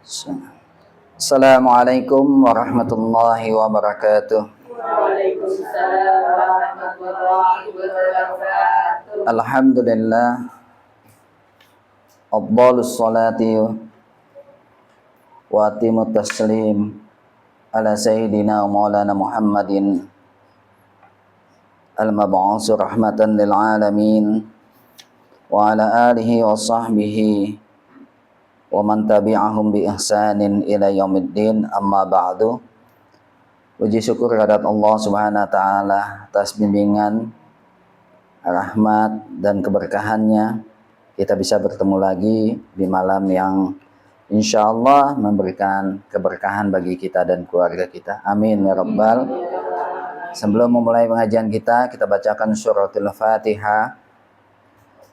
Assalamualaikum warahmatullahi wabarakatuh. Waalaikumsalam warahmatullahi wabarakatuh. Alhamdulillah, afdhalus salati wa atimut taslim ala sayyidina wa maulana Muhammadin al-mab'uts rahmatan lil alamin wa ala alihi wa sahbihi wa man tabi'ahum bi ihsanin ila yaumiddin, amma ba'du. Puji syukur kehadirat Allah Subhanahu wa taala atas bimbingan, rahmat dan keberkahannya. Kita bisa bertemu lagi di malam yang insyaallah memberikan keberkahan bagi kita dan keluarga kita. Amin ya rabbal. Sebelum memulai pengajian kita bacakan suratul Fatihah.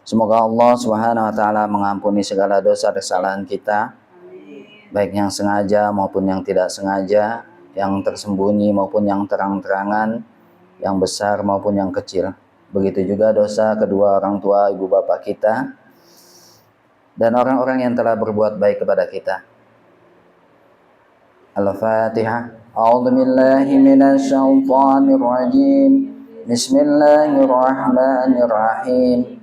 Semoga Allah Subhanahu wa taala mengampuni segala dosa kesalahan kita, baik yang sengaja maupun yang tidak sengaja, yang tersembunyi maupun yang terang-terangan, yang besar maupun yang kecil. Begitu juga dosa kedua orang tua, ibu bapak kita, dan orang-orang yang telah berbuat baik kepada kita. Al-Fatihah. A'udzu billahi minasy syaithanir rajim. Bismillahirrahmanirrahim.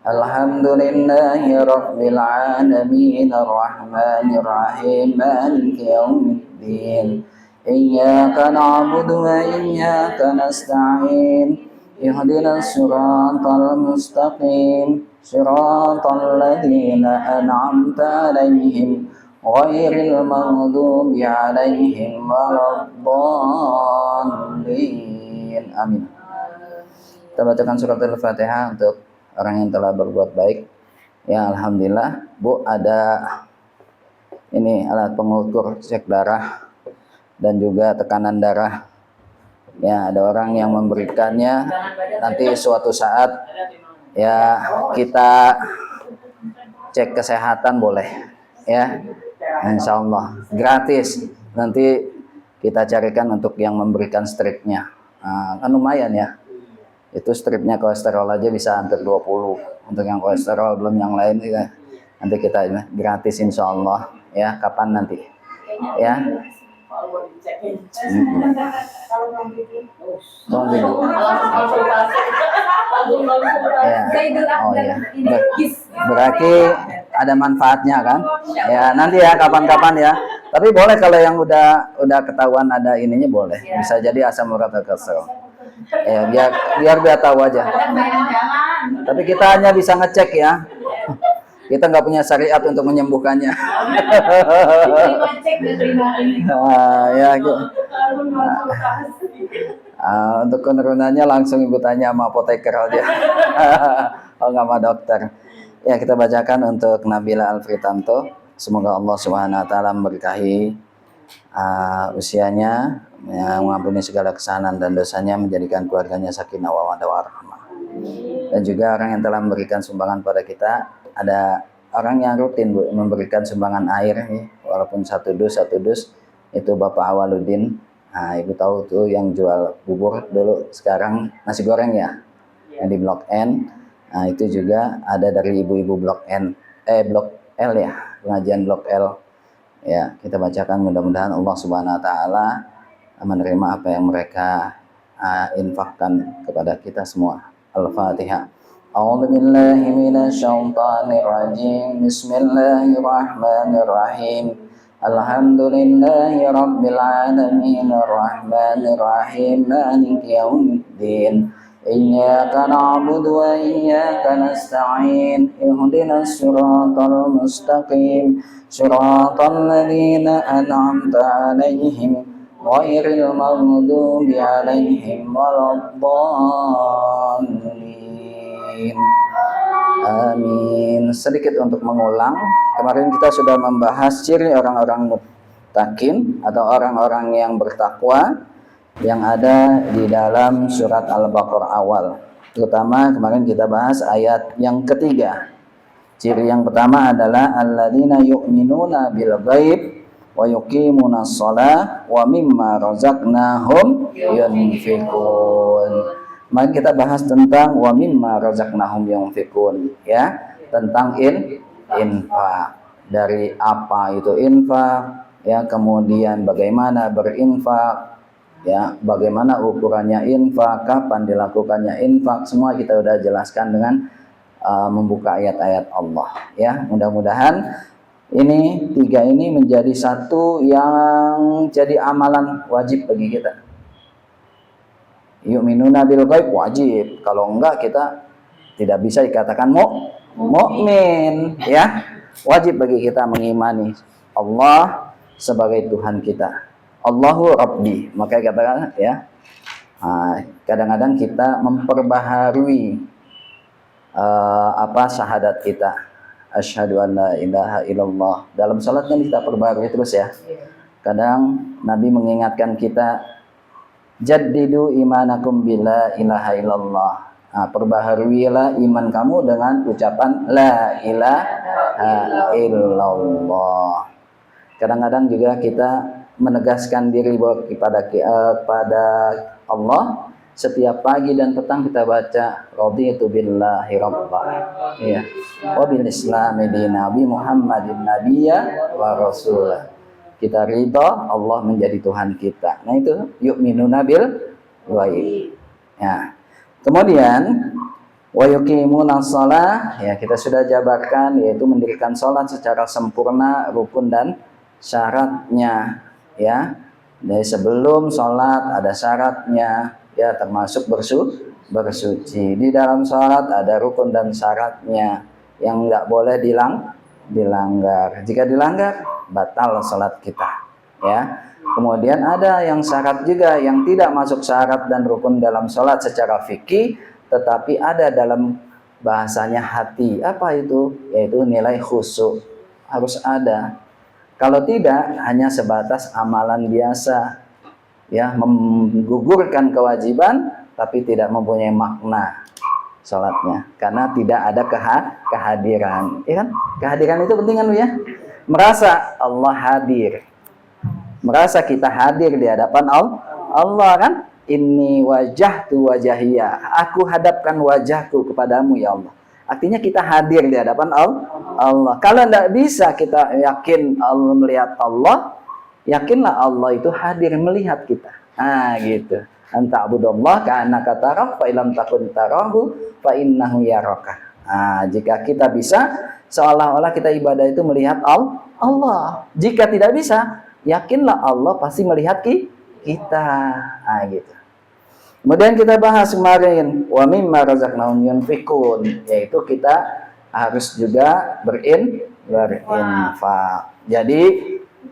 Alhamdulillahi rabbil alamin, arrahmanir rahim, maliki yaumiddin. Iyyaka na'budu wa iyyaka nasta'in. Ihdinas siratal mustaqim, siratal ladzina an'amta 'alaihim ghairil maghdubi 'alaihim waladdallin. Amin. Kita bacakan surat Al-Fatihah untuk orang yang telah berbuat baik. Ya, alhamdulillah. Bu, ada ini alat pengukur cek darah dan juga tekanan darah. Ya, ada orang yang memberikannya. Nanti suatu saat ya kita cek kesehatan boleh. Ya, insya Allah gratis. Nanti kita carikan untuk yang memberikan stripnya. Kan lumayan ya. Itu stripnya kolesterol aja bisa hampir 20. Untuk yang kolesterol belum yang lain ya. Nanti kita gratis insya Allah. Ya, kapan nanti? Ya. Berarti ada manfaatnya kan? Ya, nanti ya kapan-kapan ya. Tapi boleh kalau yang udah ketahuan ada ininya boleh. Bisa jadi asam urat atau kolesterol. Ya, biar tahu aja. Tapi kita hanya bisa ngecek ya. Kita nggak punya syariat untuk menyembuhkannya. Ya, untuk penurunannya langsung ibu tanya sama apoteker aja. Oh, nggak sama dokter. Ya, kita bacakan untuk Nabila Alfritanto. Semoga Allah Subhanahu wa taala memberkahi usianya, mengampuni segala kesalahan dan dosanya, menjadikan keluarganya sakinah mawaddah warahmah. Dan juga orang yang telah memberikan sumbangan pada kita. Ada orang yang rutin Bu, memberikan sumbangan air nih, walaupun satu dus itu Bapak Awaludin. Nah, ibu tahu tuh yang jual bubur dulu, sekarang nasi goreng ya, yang di Blok N. Nah, itu juga ada dari ibu-ibu Blok N, Blok L ya, pengajian Blok L. Ya, kita bacakan, mudah-mudahan Allah Subhanahu wa taala menerima apa yang mereka infakkan kepada kita semua. Al-Fatihah. A'udzu billahi minasy syaithanir rajim. Bismillahirrahmanirrahim. Alhamdulillahi rabbil alamin, arrahmanir rahim, maliki yaumiddin. Iyyaka na'budu wa iyyaka nasta'in. Ihdinas siratal mustaqim, siratal ladzina an'amta 'alaihim ghairil maghdubi 'alaihim waladdallin. Amin. Sedikit untuk mengulang, kemarin kita sudah membahas ciri orang-orang muttaqin atau orang-orang yang bertakwa yang ada di dalam surat Al-Baqarah awal. Terutama kemarin kita bahas ayat yang ketiga. Ciri yang pertama adalah alladzina yu'minuna bil ghaib wa yuqimunas shalah wa mimma razaqnahum yunfiqun. Mari kita bahas tentang wa mimma razaqnahum yunfiqun, ya, tentang infak. dari apa itu infak, ya, kemudian bagaimana berinfak, ya, bagaimana ukurannya infak, kapan dilakukannya infak, semua kita udah jelaskan dengan membuka ayat-ayat Allah, ya. Mudah-mudahan ini tiga ini menjadi satu yang jadi amalan wajib bagi kita. Yu'minuna bil ghaib wajib, kalau enggak kita tidak bisa dikatakan mukmin, ya. Wajib bagi kita mengimani Allah sebagai Tuhan kita. Allahu Rabbi. Maka katakan, ya, kadang-kadang kita memperbaharui syahadat kita. Asyhadu an la ilaha illallah. Dalam salat kan kita perbaharui terus, ya. Kadang Nabi mengingatkan kita, jaddidu imanakum bila ilaha illallah. Perbaharuilah iman kamu dengan ucapan la ilaha illallah. Kadang-kadang juga kita menegaskan diri bahwa kepada Allah. Setiap pagi dan petang kita baca raditu billahi rabba, ya, wa bil islami dina, bi Muhammadin nabiyya wa rasulah. Kita ridha Allah menjadi Tuhan kita. Nah, itu yu'minuna bil ghaib. Ya. Kemudian wa yuqimuna shalah, ya, kita sudah jabarkan, yaitu mendirikan salat secara sempurna, rukun dan syaratnya, ya. Dari sebelum salat ada syaratnya, ya, termasuk bersuci. Di dalam salat ada rukun dan syaratnya yang nggak boleh dilanggar. Jika dilanggar, batal salat kita, ya. Kemudian ada yang syarat juga yang tidak masuk syarat dan rukun dalam salat secara fikih, tetapi ada dalam bahasanya hati. Apa itu? Yaitu nilai khusyuk. Harus ada. Kalau tidak, hanya sebatas amalan biasa, ya, menggugurkan kewajiban tapi tidak mempunyai makna salatnya karena tidak ada kehadiran, ya kan? Kehadiran itu penting kan, ya? Merasa Allah hadir, merasa kita hadir di hadapan Allah, kan? Inni wajahtu wajahiyya, aku hadapkan wajahku kepadamu ya Allah. Artinya kita hadir di hadapan Allah. Kalau tidak bisa kita yakin Allah melihat Allah, yakinlah Allah itu hadir melihat kita. Gitu. Anta abudallah ka'annaka tarah fa illam takun tarahu fa innahu yaraka. Jika kita bisa, seolah-olah kita ibadah itu melihat Allah. Jika tidak bisa, yakinlah Allah pasti melihat kita. Gitu. Kemudian kita bahas kemarin wa mimma razaqnahum yunfikun, yaitu kita harus juga berinfak. Jadi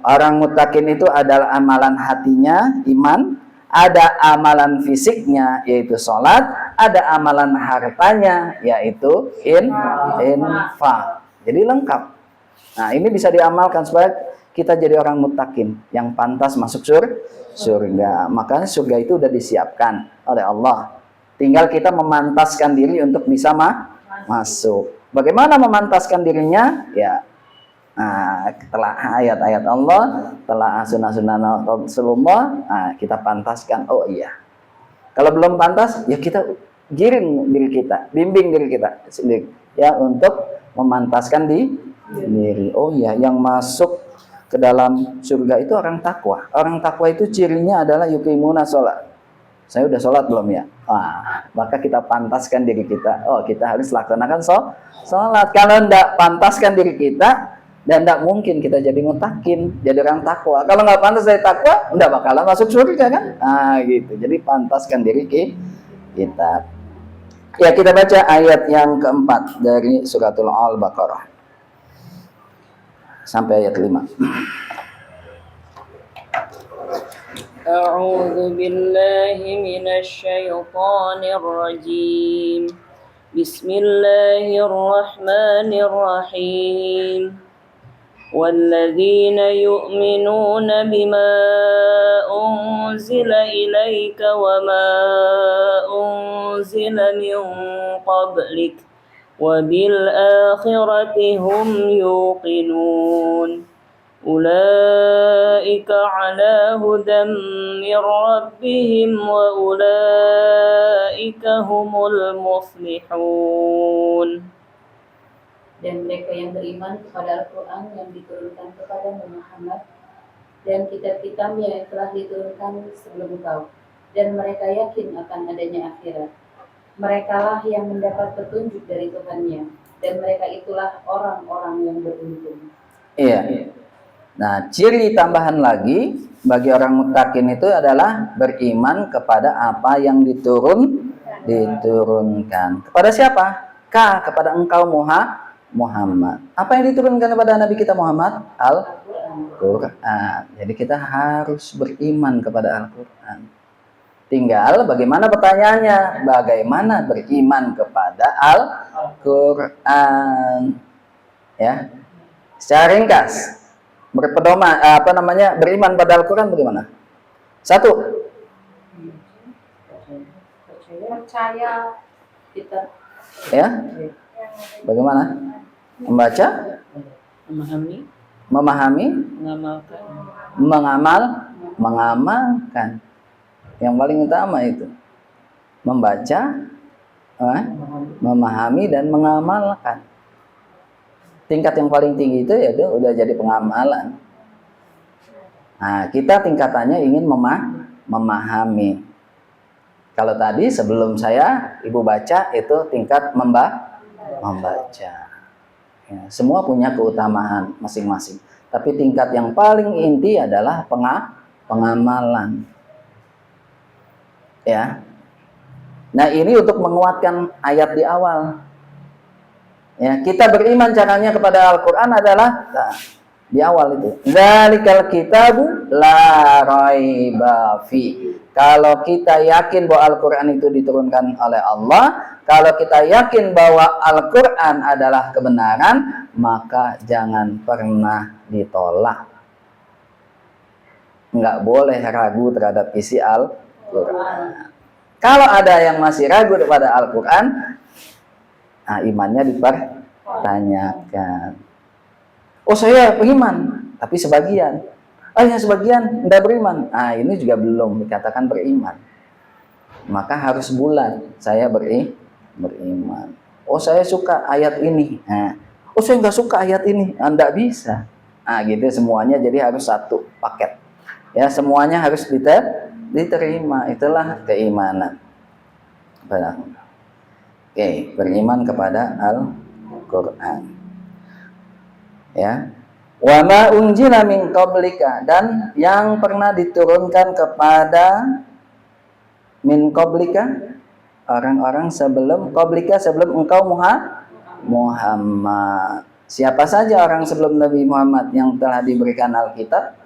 orang muttaqin itu adalah amalan hatinya, iman, ada amalan fisiknya yaitu sholat, ada amalan hartanya yaitu infak. Jadi lengkap. Nah, ini bisa diamalkan supaya kita jadi orang muttaqin yang pantas masuk surga. Makanya surga itu sudah disiapkan oleh Allah. Tinggal kita memantaskan diri untuk bisa masuk. Bagaimana memantaskan dirinya? Ya, telah ayat-ayat Allah, telah sunnah-sunnah Rasulullah, kita pantaskan. Oh iya. Kalau belum pantas, ya kita giring diri kita, bimbing diri kita sendiri, ya, untuk memantaskan diri. Oh iya, yang masuk ke dalam surga itu orang takwa. Orang takwa itu cirinya adalah yuqimuna sholat. Saya udah sholat belum ya? Maka kita pantaskan diri kita. Oh, kita harus laksanakan sholat. Kalau tidak pantaskan diri kita, dan tidak mungkin kita jadi muttaqin, jadi orang takwa. Kalau nggak pantas dari takwa, tidak bakalan masuk surga, kan? Gitu. Jadi pantaskan diri kita. Ya, kita baca ayat yang keempat dari suratul Al-Baqarah sampai ayat 5. A'udzu billahi minasy syaithanir rajim. Bismillahirrahmanirrahim. والذين يؤمنون بما أنزل إليك وما أنزل من قبلك وبالآخرة هم يوقنون أولئك على هدى من ربهم وأولئك هم المفلحون. dan mereka yang beriman kepada Al-Quran yang diturunkan kepada Muhammad dan kitab-kitabnya yang telah diturunkan sebelum engkau, dan mereka yakin akan adanya akhirat. Merekalah yang mendapat petunjuk dari Tuhannya, dan mereka itulah orang-orang yang beruntung. Iya. Nah, ciri tambahan lagi bagi orang muttaqin itu adalah beriman kepada apa yang diturunkan. Kepada siapa? Kepada engkau Muhammad. Apa yang diturunkan kepada Nabi kita Muhammad? Al-Quran. Jadi kita harus beriman kepada Al-Quran. Tinggal bagaimana pertanyaannya? Bagaimana beriman kepada Al-Quran? Ya. Secara ringkas, beriman pada Al-Quran bagaimana? Satu. Percaya kita. Ya. Bagaimana? Membaca, memahami, mengamalkan. Yang paling utama itu membaca, memahami dan mengamalkan. Tingkat yang paling tinggi itu yaitu udah jadi pengamalan. Nah, kita tingkatannya ingin memahami. Kalau tadi sebelum ibu baca itu tingkat membaca. Ya, semua punya keutamaan masing-masing. Tapi tingkat yang paling inti adalah pengamalan. Ya. Nah, ini untuk menguatkan ayat di awal. Ya, kita beriman caranya kepada Al-Quran adalah di awal itu. Dzalikal kitabu la raiba fi. Kalau kita yakin bahwa Al-Quran itu diturunkan oleh Allah, kalau kita yakin bahwa Al-Quran adalah kebenaran, maka jangan pernah ditolak. Nggak boleh ragu terhadap isi Al-Quran. Kalau ada yang masih ragu kepada Al-Quran, imannya dipertanyakan. Oh, saya beriman, tapi sebagian. Yang sebagian tidak beriman. Ini juga belum dikatakan beriman. Maka harus bulat. Saya beriman. Oh, saya suka ayat ini. Oh, saya nggak suka ayat ini. Nggak bisa. Gitu semuanya. Jadi harus satu paket. Ya, semuanya harus diterima. Itulah keimanan. Oke, beriman kepada Al-Quran. Ya. Wa ma unzila min qablika, dan yang pernah diturunkan kepada min qablika, orang-orang sebelum engkau Muhammad. Siapa saja orang sebelum Nabi Muhammad yang telah diberikan Alkitab?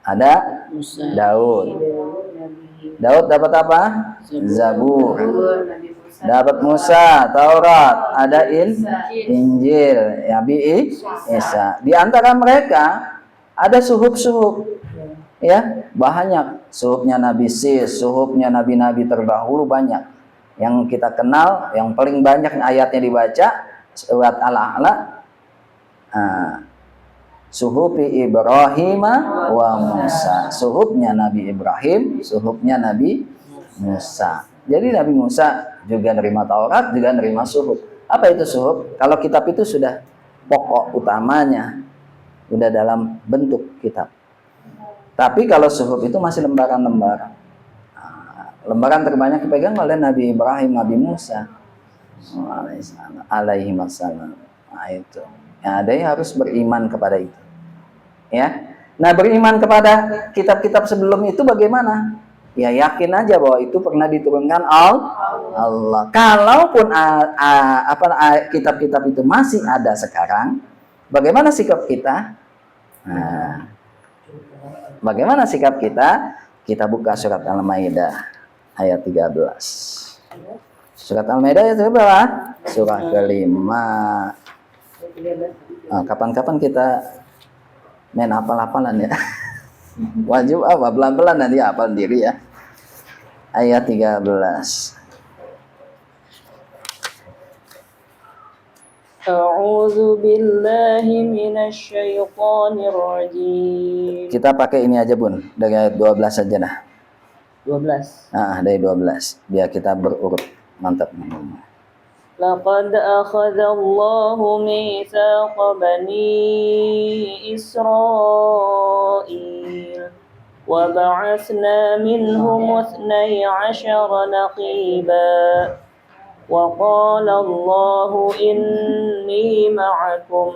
Ada Daud. Daud dapat apa? Zabur. Dapat Musa, Taurat, ada Injil, Nabi Isa. Di antara mereka ada suhuf-suhuf, ya, banyak. Suhufnya Nabi Sis, suhufnya nabi-nabi terdahulu banyak. Yang kita kenal, yang paling banyak ayatnya dibaca surat Al-A'la. Suhufi Ibrahim wa Musa. Suhufnya Nabi Ibrahim, suhufnya Nabi Musa. Jadi Nabi Musa juga nerima Taurat, juga nerima suhuf. Apa itu suhuf? Kalau kitab itu sudah pokok utamanya, sudah dalam bentuk kitab. Tapi kalau suhuf itu masih lembaran-lembaran. Lembaran terbanyak dipegang oleh Nabi Ibrahim, Nabi Musa alaihi wassalam. Itu. Ada yang harus beriman kepada itu. Ya. Nah, beriman kepada kitab-kitab sebelum itu bagaimana? Ya, yakin aja bahwa itu pernah diturunkan Allah. Kalaupun kitab-kitab itu masih ada sekarang, bagaimana sikap kita? Bagaimana sikap kita? Kita buka surat Al-Maidah ayat 13. Surat Al-Maidah ayat berapa? Surah kelima. Kapan-kapan kita main hafal-hafalan ya. Wajib apa? Pelan-pelan nanti hafal diri ya. Ayat 13. A'udzu billahi minasy syaithanir rajim. Kita pakai ini aja, Bun. Dari ayat 12 saja dah. 12. Dari 12. Biar kita berurut. Mantap. لقد أخذ الله ميثاق بني إسرائيل وبعثنا منهم 12 نقيبا وقال الله إني معكم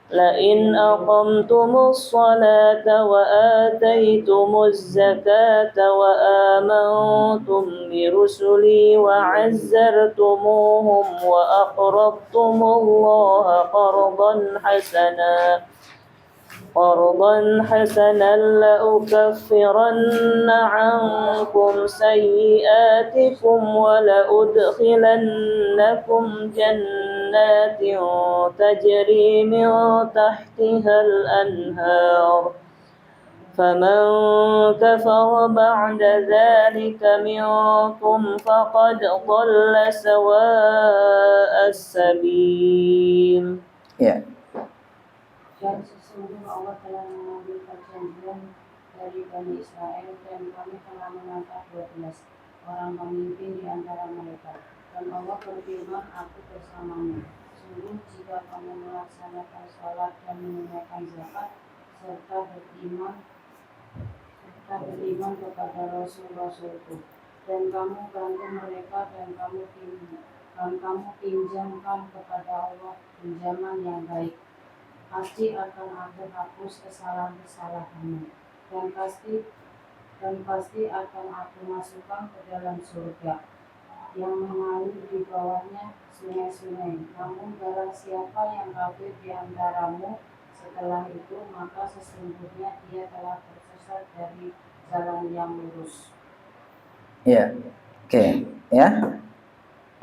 لئن أقمتم الصلاة وآتيتم الزكاة وآمنتم برسلي وعزرتموهم وأقرضتم الله قرضا حسنا لأكفرن عنكم سيئاتكم ولأدخلنكم جنات تجري من تحتها الأنهار فمن كفر بعد ذلك منكم فقد ضل سواء السبيل. Dan sesungguhnya Allah telah mengambil perjanjian dari Bani Israel dan kami telah mengangkat 12 orang pemimpin di antara mereka. Dan Allah berfirman, aku bersamamu. Sungguh jika kamu melaksanakan sholat dan menunaikan zakat serta beriman kepada Rasul-Rasulku, dan kamu bantu mereka dan kamu pinjamkan kepada Allah pinjaman yang baik, pasti akan aku hapus kesalahan-kesalahanmu dan pasti akan aku masukkan ke dalam surga yang mengalir di bawahnya sungai-sungai. Namun barang siapa yang kafir di antaramu setelah itu, maka sesungguhnya dia telah tersesat dari jalan yang lurus. Oke.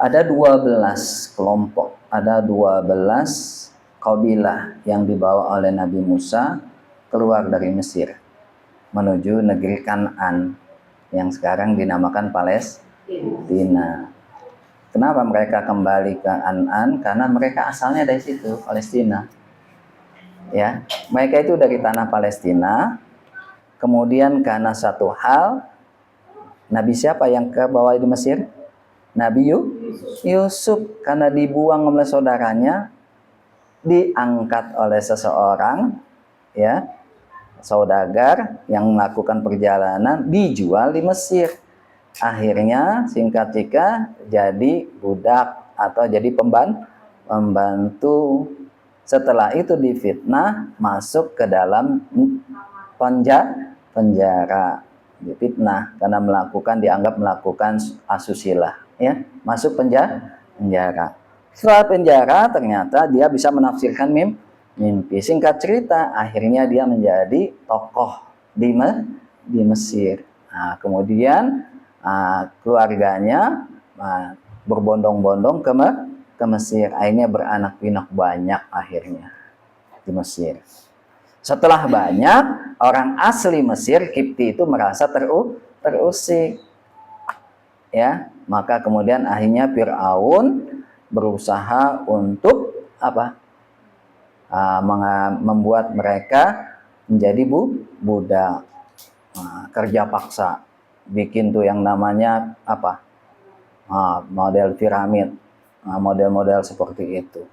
Ada 12 kelompok, ada 12 kabilah yang dibawa oleh Nabi Musa keluar dari Mesir menuju negeri Kan'an yang sekarang dinamakan Palestina. Kenapa mereka kembali ke Kan'an? Karena mereka asalnya dari situ, Palestina. Ya, mereka itu dari tanah Palestina. Kemudian karena satu hal, Nabi siapa yang ke bawah di Mesir? Nabi Yusuf, karena dibuang oleh saudaranya, diangkat oleh seseorang, ya, saudagar yang melakukan perjalanan, dijual di Mesir. Akhirnya singkat cerita jadi budak atau jadi pembantu. Setelah itu difitnah, masuk ke dalam penjara, difitnah karena dianggap melakukan asusila, ya, masuk penjara. Setelah penjara ternyata dia bisa menafsirkan mimpi. Singkat cerita, akhirnya dia menjadi tokoh di Mesir. Nah, kemudian keluarganya berbondong-bondong ke Mesir. Akhirnya beranak pinak banyak akhirnya di Mesir. Setelah banyak, orang asli Mesir, Kipti itu merasa terusik. Ya, maka kemudian akhirnya Fir'aun berusaha untuk membuat mereka menjadi budak, kerja paksa, bikin tuh yang namanya model piramid, model-model seperti itu.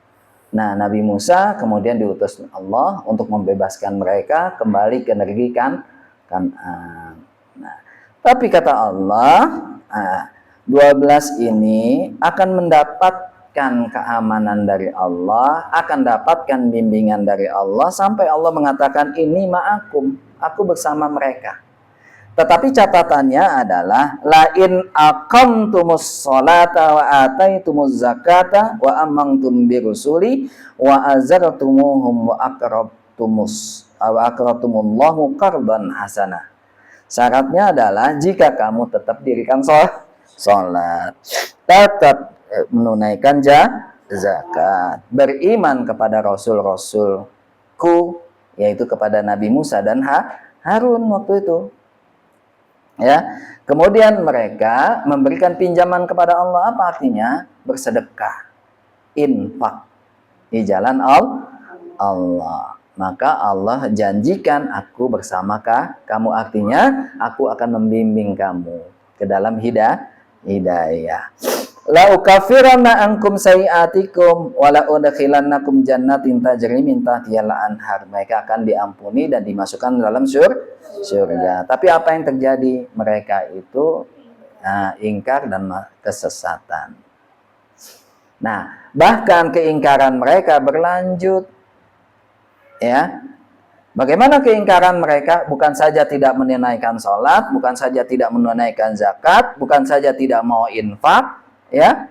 Nah, Nabi Musa kemudian diutus Allah untuk membebaskan mereka kembali ke negeri Kan'an. Nah, tapi kata Allah, 12 ini akan mendapatkan keamanan dari Allah, akan dapatkan bimbingan dari Allah, sampai Allah mengatakan ini ma'akum, aku bersama mereka. Tetapi catatannya adalah lain aqamtumus sholata wa ataitumuz zakata wa amantum birusuli wa azartumuhum wa aqradtumullahu qardan hasanah. Syaratnya adalah jika kamu tetap dirikan sholat, tetap menunaikan zakat, beriman kepada Rasul-Rasulku, yaitu kepada Nabi Musa dan Harun waktu itu. Ya, kemudian mereka memberikan pinjaman kepada Allah. Apa artinya? Bersedekah, infak di jalan Allah. Maka Allah janjikan, aku bersamakah kamu, artinya aku akan membimbing kamu ke dalam hidayah. La ukaffiranna ankum sayiatikum wa la udkhilannakum jannatin tajri min tahtihal anhar. Mereka akan diampuni dan dimasukkan dalam surga. Tapi apa yang terjadi? Mereka itu ingkar dan kesesatan. Nah, bahkan keingkaran mereka berlanjut. Ya. Bagaimana keingkaran mereka? Bukan saja tidak menunaikan sholat, bukan saja tidak menunaikan zakat, bukan saja tidak mau infak, ya,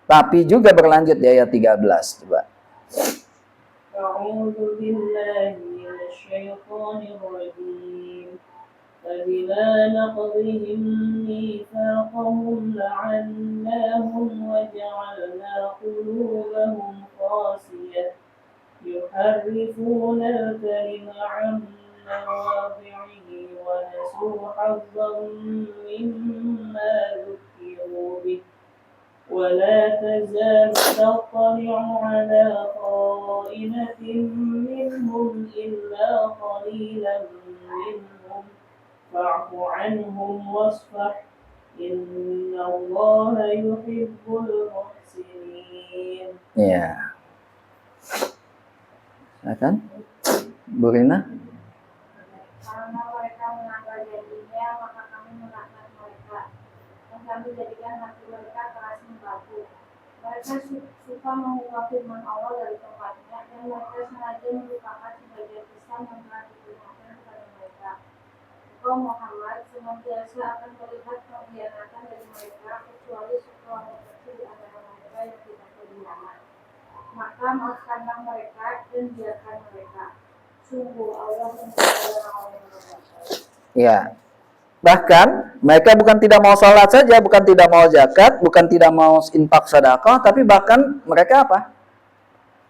tapi juga berlanjut di ayat 13. Coba. A'udzu billahi minasyaitonir rajim. فبما نقضهم ميثاقهم لعناهم وجعلنا قلوبهم قاسية يحرفون الكلم عن مواضعه ونسوا حظا مما ذكروا به ولا تزال تطلع على خائنة منهم إلا قليلا منهم فاعف عنهم واصفح إن الله يحب المحسنين. Ya. Akan Bu Rina? Karena mereka melanggar janjinya, maka kami melaknat mereka, dan kami jadikan hati mereka keras membaku. Mereka suka mengungkap firman Allah dari tempatnya, dan mereka sengaja melupakan sebagian pesan yang telah diberikan kepada mereka. Engkau Muhammad senantiasa akan melihat pengkhianatan dari mereka, kecuali sekelompok kecil di antara mereka yang tidak beriman. Maka maafkanlah mereka dan biarkan mereka. Sungguh Allah mencintai orang-orang yang bersabar. Ya. Bahkan mereka bukan tidak mau sholat saja, bukan tidak mau zakat, bukan tidak mau infak sedekah, tapi bahkan mereka apa?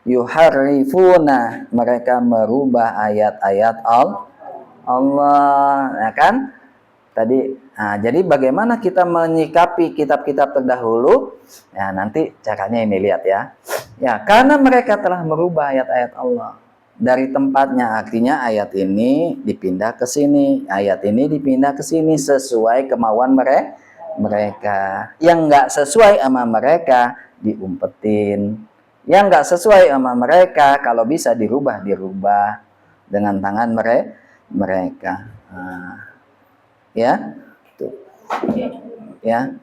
Yuharrifuna, mereka merubah ayat-ayat Allah, ya kan? Tadi, jadi bagaimana kita menyikapi kitab-kitab terdahulu? Ya, nanti caranya ini lihat ya. Ya, karena mereka telah merubah ayat-ayat Allah dari tempatnya, artinya ayat ini dipindah ke sini, ayat ini dipindah ke sini sesuai kemauan mereka. Yang nggak sesuai sama mereka diumpetin. Yang nggak sesuai sama mereka kalau bisa dirubah dengan tangan mereka. Ya, tuh. Ya,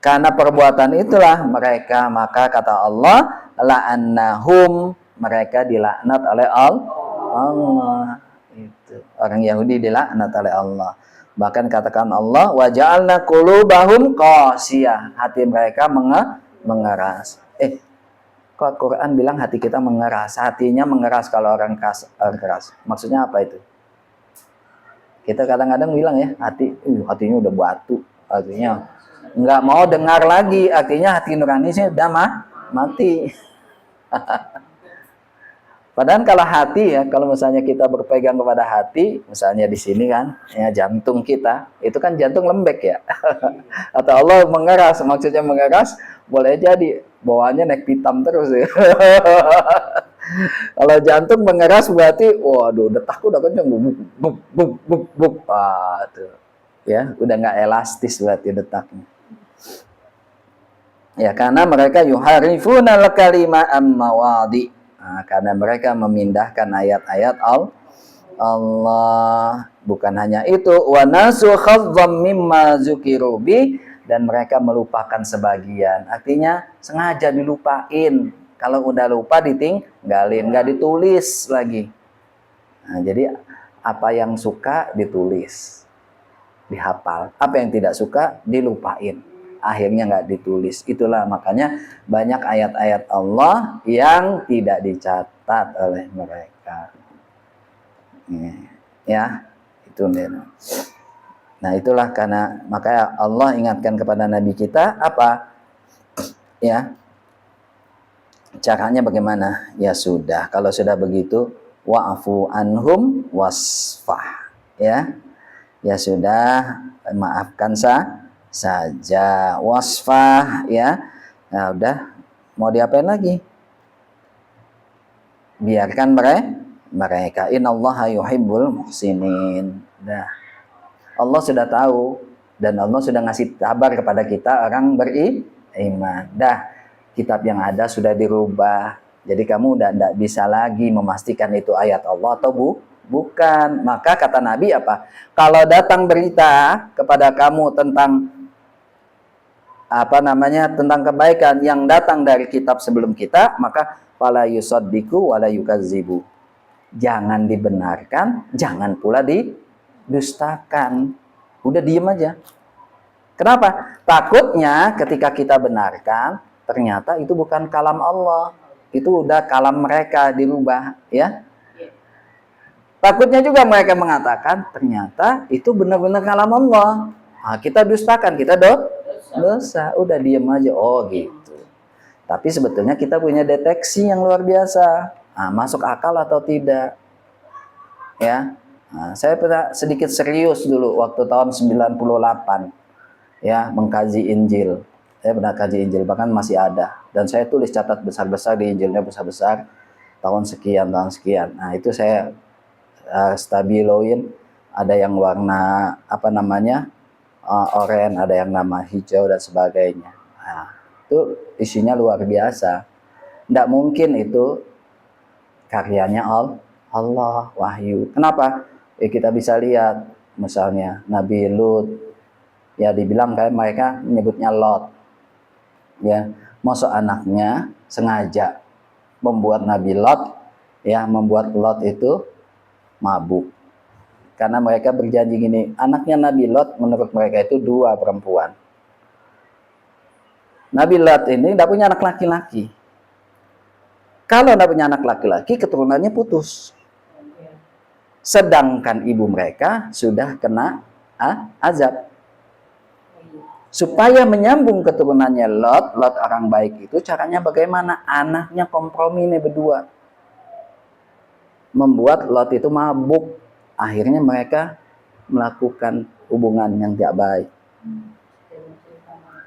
karena perbuatan itulah mereka, maka kata Allah, la'annahum, mereka dilaknat oleh Allah. Itu orang Yahudi dilaknat oleh Allah. Bahkan katakan Allah, wa ja'alna qulubahum qasiyah, hati mereka mengeras. Kok Quran bilang hati kita mengeras, hatinya mengeras kalau orang keras. Maksudnya apa itu? Kita kadang-kadang bilang ya, hatinya udah batu, artinya nggak mau dengar lagi, artinya hati nuraninya udah mati. Padahal kalau hati ya, kalau misalnya kita berpegang kepada hati, misalnya di sini kan, ya jantung kita, itu kan jantung lembek ya. Atau Allah mengeras, maksudnya mengeras, boleh jadi bawaannya naik pitam terus ya. Kalau jantung mengeras berarti, waduh, detakku udah kenceng, buk. Tuh, ya, udah nggak elastis berarti detaknya. Ya, karena mereka yuharifuna al-kalima am-mawadi. Karena mereka memindahkan ayat-ayat Allah. Bukan hanya itu, wa nasu khazzam mimma zukiru bi, dan mereka melupakan sebagian. Artinya sengaja dilupain. Kalau udah lupa ditinggalin, nggak ditulis lagi. Jadi apa yang suka ditulis, dihafal. Apa yang tidak suka dilupain. Akhirnya nggak ditulis. Itulah makanya banyak ayat-ayat Allah yang tidak dicatat oleh mereka. Ya, itu nih. Nah, itulah karena maka Allah ingatkan kepada Nabi kita apa? Ya. Caranya bagaimana? Ya sudah, kalau sudah begitu, wa'fu anhum wasfah. Ya. Ya sudah, maafkan saja, wasfah ya. Nah, udah, mau diapain lagi? Biarkan mereka. Innallaha yuhibbul muhsinin. Nah, Allah sudah tahu dan Allah sudah ngasih kabar kepada kita orang iman. Dah, kitab yang ada sudah dirubah. Jadi kamu udah tidak bisa lagi memastikan itu ayat Allah atau bukan. Maka kata Nabi apa? Kalau datang berita kepada kamu tentang tentang kebaikan yang datang dari kitab sebelum kita, maka fala yusaddiqu wala yukazzibu. Jangan dibenarkan, jangan pula didustakan. Udah diem aja. Kenapa? Takutnya ketika kita benarkan, ternyata itu bukan kalam Allah. Itu udah kalam mereka dirubah, ya. Takutnya juga mereka mengatakan, ternyata itu benar-benar kalam Allah. Nah, kita dustakan, kita dosa. Udah diem aja. Oh gitu. Tapi sebetulnya kita punya deteksi yang luar biasa. Nah, masuk akal atau tidak. Ya. Nah, saya pernah sedikit serius dulu waktu tahun 98. Ya, mengkaji Injil. Saya pernah kaji Injil, bahkan masih ada. Dan saya tulis catat besar-besar di Injilnya, besar-besar. Tahun sekian. Nah, itu saya stabiloin. Ada yang warna oranye, ada yang nama hijau dan sebagainya. Nah, itu isinya luar biasa. Tidak mungkin itu karyanya Allah, wahyu. Kenapa? Kita bisa lihat misalnya Nabi Lut, ya dibilang kayak mereka menyebutnya Lot. Ya, masuk anaknya sengaja membuat Nabi Lot, ya membuat Lot itu mabuk. Karena mereka berjanji gini, anaknya Nabi Lot menurut mereka itu 2 perempuan. Nabi Lot ini tidak punya anak laki-laki. Kalau tidak punya anak laki-laki, keturunannya putus. Sedangkan ibu mereka sudah kena azab. Supaya menyambung keturunannya Lot orang baik itu, caranya bagaimana? Anaknya kompromi nih berdua. Membuat Lot itu mabuk. Akhirnya mereka melakukan hubungan yang tidak baik.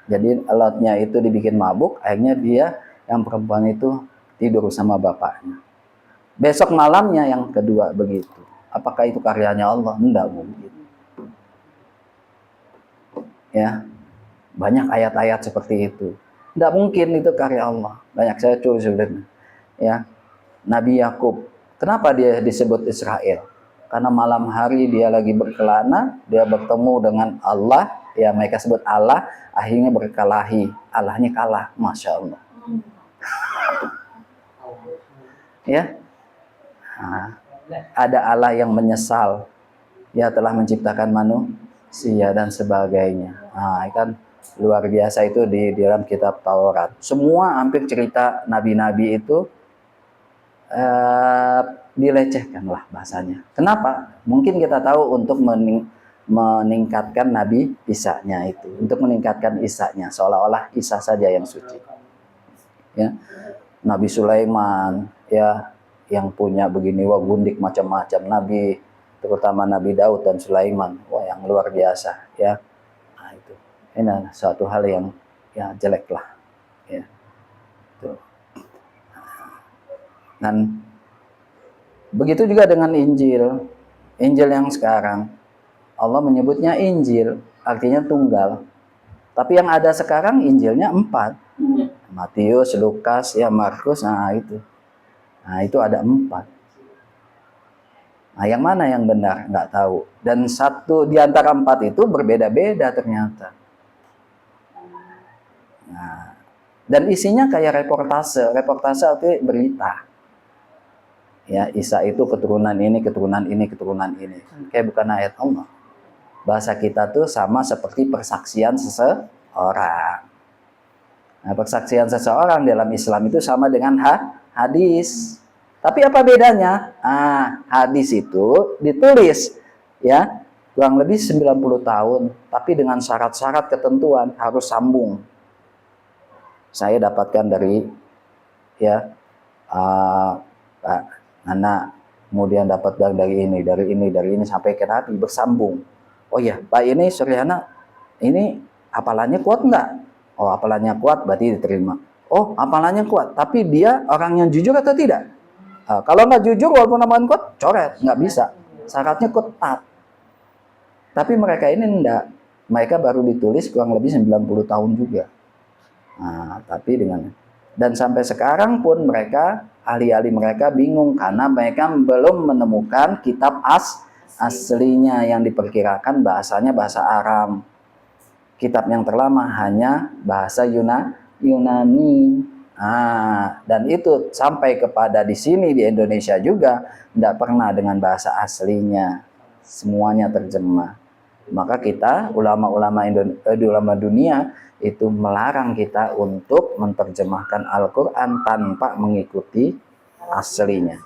Jadi Lotnya itu dibikin mabuk, akhirnya dia yang perempuan itu tidur sama bapaknya. Besok malamnya yang kedua begitu. Apakah itu karyanya Allah? Tidak mungkin. Ya, banyak ayat-ayat seperti itu. Tidak mungkin itu karya Allah. Banyak saya tulis sebenarnya. Ya, Nabi Yakub, kenapa dia disebut Israel? Karena malam hari dia lagi berkelana, dia bertemu dengan Allah, ya mereka sebut Allah, akhirnya berkelahi. Allahnya kalah, Masya Allah. Ya, nah, ada Allah yang menyesal, ya telah menciptakan manusia dan sebagainya. Nah, kan luar biasa itu di dalam kitab Taurat. Semua hampir cerita nabi-nabi itu dilecehkan lah bahasanya. Kenapa? Mungkin kita tahu untuk meningkatkan Nabi Isa-nya itu, untuk meningkatkan Isa-nya, seolah-olah Isa saja yang suci. Ya, Nabi Sulaiman, ya yang punya begini gundik macam-macam Nabi, terutama Nabi Daud dan Sulaiman, wah yang luar biasa, ya. Nah, itu ini suatu hal yang ya jelek lah, ya. Tuh. Dan begitu juga dengan Injil. Injil yang sekarang Allah menyebutnya Injil, artinya tunggal. Tapi yang ada sekarang Injilnya 4. Matius, Lukas, ya Markus, nah itu ada 4. Nah, yang mana yang benar? Nggak tahu. Dan satu di antara 4 itu berbeda-beda ternyata. Nah, dan isinya kayak reportase. Reportase itu berita. Ya, Isa itu keturunan ini, keturunan ini, keturunan ini. Kayak bukan ayat Allah. Bahasa kita tuh sama seperti persaksian seseorang. Nah, persaksian seseorang dalam Islam itu sama dengan hadis. Tapi apa bedanya? Hadis itu ditulis ya kurang lebih 90 tahun, tapi dengan syarat-syarat ketentuan harus sambung. Saya dapatkan dari ya anak, kemudian dapat dari ini sampai ke Nabi bersambung. Oh ya, Pak ini Suryana, ini hafalannya kuat enggak? Oh, hafalannya kuat berarti diterima. Oh, hafalannya kuat, tapi dia orang yang jujur atau tidak? Kalau nggak jujur walaupun hafalan kuat, coret, nggak bisa. Syaratnya ketat. Tapi mereka ini enggak. Mereka baru ditulis kurang lebih 90 tahun juga. Nah, tapi dan sampai sekarang pun mereka, ahli-ahli mereka bingung karena mereka belum menemukan kitab aslinya yang diperkirakan bahasanya bahasa Aram. Kitab yang terlama hanya bahasa Yunani. Nah, dan itu sampai kepada di sini di Indonesia juga tidak pernah dengan bahasa aslinya. Semuanya terjemah. Maka kita ulama dunia itu melarang kita untuk menerjemahkan Al-Quran tanpa mengikuti aslinya.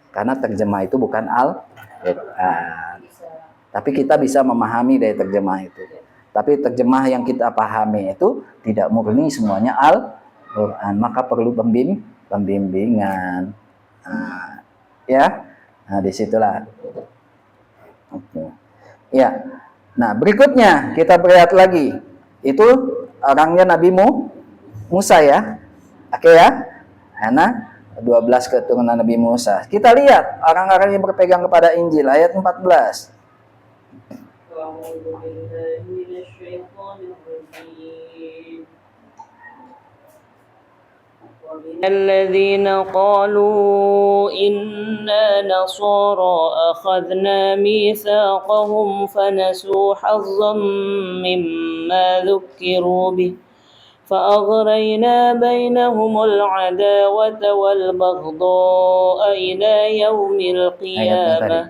Karena terjemah itu bukan Al-Quran. Tapi kita bisa memahami dari terjemah itu. Tapi terjemah yang kita pahami itu tidak murni semuanya Al-Quran. Maka perlu pembimbingan. Nah, ya, nah disitulah. Oke. Ya. Nah, berikutnya kita lihat lagi. Itu orangnya Nabi Musa ya. Oke ya. Karena 12 keturunan Nabi Musa. Kita lihat orang-orang yang berpegang kepada Injil ayat 14. الذين قالوا إنا نصارى أخذنا ميثاقهم فنسوا حظا مما ذكروا به فأغرينا بينهم العداوة والبغضاء إلى يوم القيامة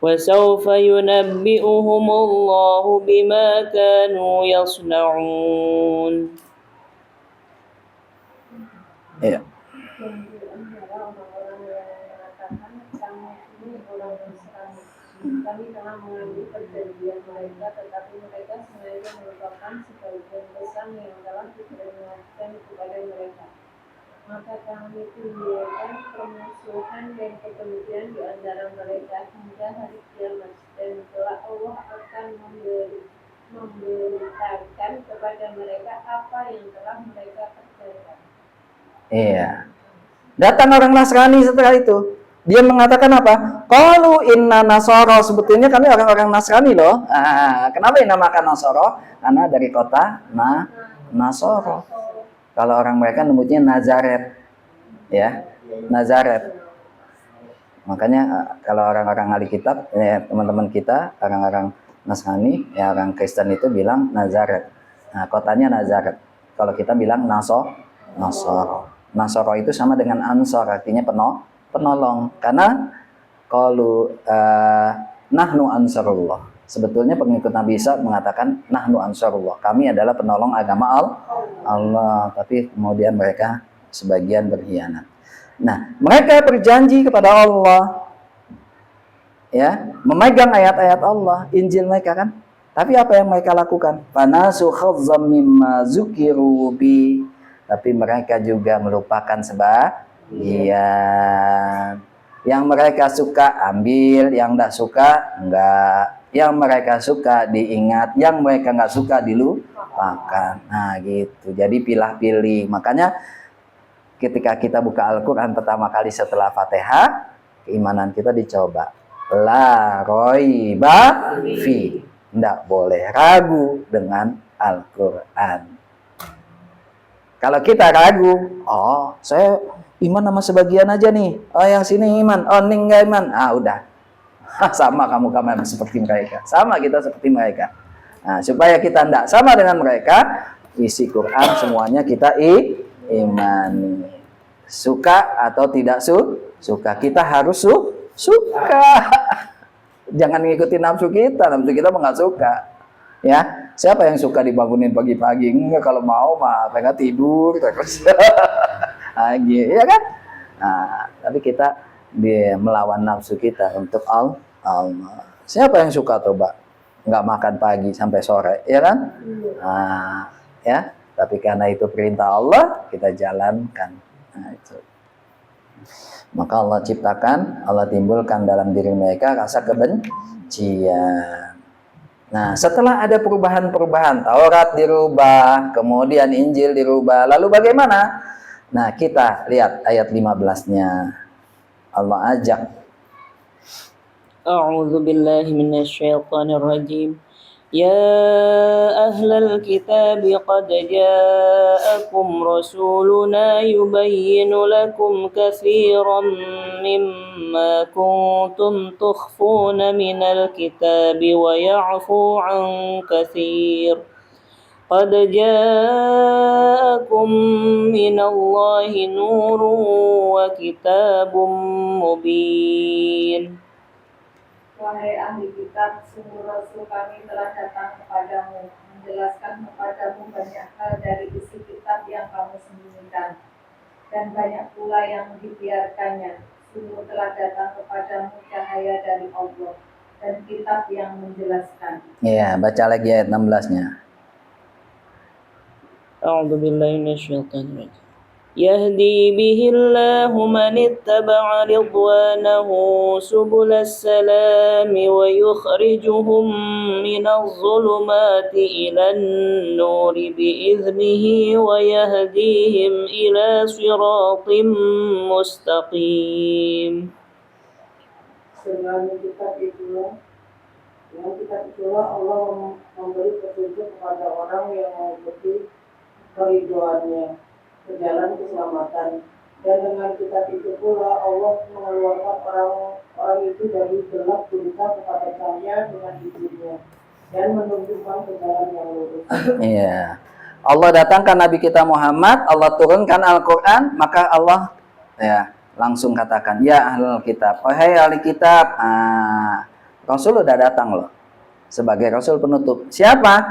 وسوف ينبئهم الله بما كانوا يصنعون. Iya. Kami telah mengambil perjanjian mereka, tetapi mereka sengaja melupakan sebagian pesan yang telah diperingatkan kepada mereka. Maka kami timbulkan permusuhan dan kebencian di antara mereka hingga hari kiamat, dan kelak Allah akan memberitakan kepada mereka apa yang telah mereka kerjakan. Iya. Datang orang Nasrani setelah itu. Dia mengatakan apa? Qalu inna nasara. Sebetulnya kami orang-orang Nasrani loh. Kenapa dinamakan Nasara? Karena dari kota Nasoro. Kalau orang mereka nyebutnya Nazaret. Ya, Nazaret. Makanya kalau orang-orang ahli kitab, teman-teman kita, orang-orang Nasrani, ya orang Kristen itu bilang Nazaret. Nah, kotanya Nazaret. Kalau kita bilang Nasoro. Nasoro itu sama dengan Ansor, artinya penolong. Karena kalau nahnu ansarullah. Sebetulnya pengikut Nabi Isa mengatakan nahnu ansarullah. Kami adalah penolong agama Allah. Tapi kemudian mereka sebagian berkhianat. Nah, mereka berjanji kepada Allah. Ya, memegang ayat-ayat Allah, Injil mereka kan. Tapi apa yang mereka lakukan? Fanasu khazzam mimma zukiru bi. Tapi mereka juga melupakan sebagian. Yang mereka suka ambil, yang tidak suka enggak. Yang mereka suka diingat, yang mereka enggak suka dilupakan. Nah gitu, jadi pilih-pilih. Makanya ketika kita buka Al-Quran pertama kali setelah Fatihah, keimanan kita dicoba. La roiba fi. Tidak boleh ragu dengan Al-Quran. Kalau kita ragu, oh saya iman sama sebagian aja nih. Oh yang sini iman, oh ini enggak iman. Udah. Sama kamu seperti mereka. Sama kita seperti mereka. Nah, supaya kita tidak sama dengan mereka, isi Quran semuanya kita imani. Suka atau tidak suka, kita harus suka. Jangan ngikutin nafsu kita nggak suka. Ya, siapa yang suka dibangunin pagi-pagi? Enggak, kalau mau mah pengen tidur terus. Lagi, ya kan? Nah, tapi kita melawan nafsu kita untuk Allah. Siapa yang suka coba nggak makan pagi sampai sore, ya kan? Nah, ya. Tapi karena itu perintah Allah, kita jalankan. Nah, itu. Maka Allah ciptakan, Allah timbulkan dalam diri mereka rasa kebencian. Nah, setelah ada perubahan-perubahan, Taurat dirubah, kemudian Injil dirubah, lalu bagaimana? Nah, kita lihat ayat 15-nya. Allah ajak. A'udzu billahi minasyaitonir rajim. يا أهل الكتاب قد جاءكم رسولنا يبين لكم كثيرا مما كنتم تخفون من الكتاب ويعفو عن كثير قد جاءكم من الله نور وكتاب مبين. Wahai ahli kitab, sungguh Rasul kami telah datang kepadamu, menjelaskan kepadamu banyak hal dari isi kitab yang kamu sembunyikan, dan banyak pula yang dibiarkannya. Sungguh telah datang kepadamu cahaya dari Allah, dan kitab yang menjelaskan. Ya, baca lagi ayat 16-nya. أعوذ بالله من الشيطان الرجيم يهدي به الله من اتبع رضوانه سبل السلام ويخرجهم من الظلمات إلى النور بإذنه ويهديهم إلى صراط مستقيم. Dengan kitab itulah Allah memberi petunjuk kepada orang yang mengikuti keriduannya ke jalan keselamatan, dan dengan kitab itu pula Allah mengeluarkan orang itu dari gelap gulita kepada cahaya dengan izinnya dan menunjukkan ke jalan yang lurus. Iya. Allah datangkan Nabi kita Muhammad, Allah turunkan Al-Quran, maka Allah ya langsung katakan, ya ahlul kitab, wahai ahli kitab. Rasul udah datang loh sebagai Rasul penutup. Siapa?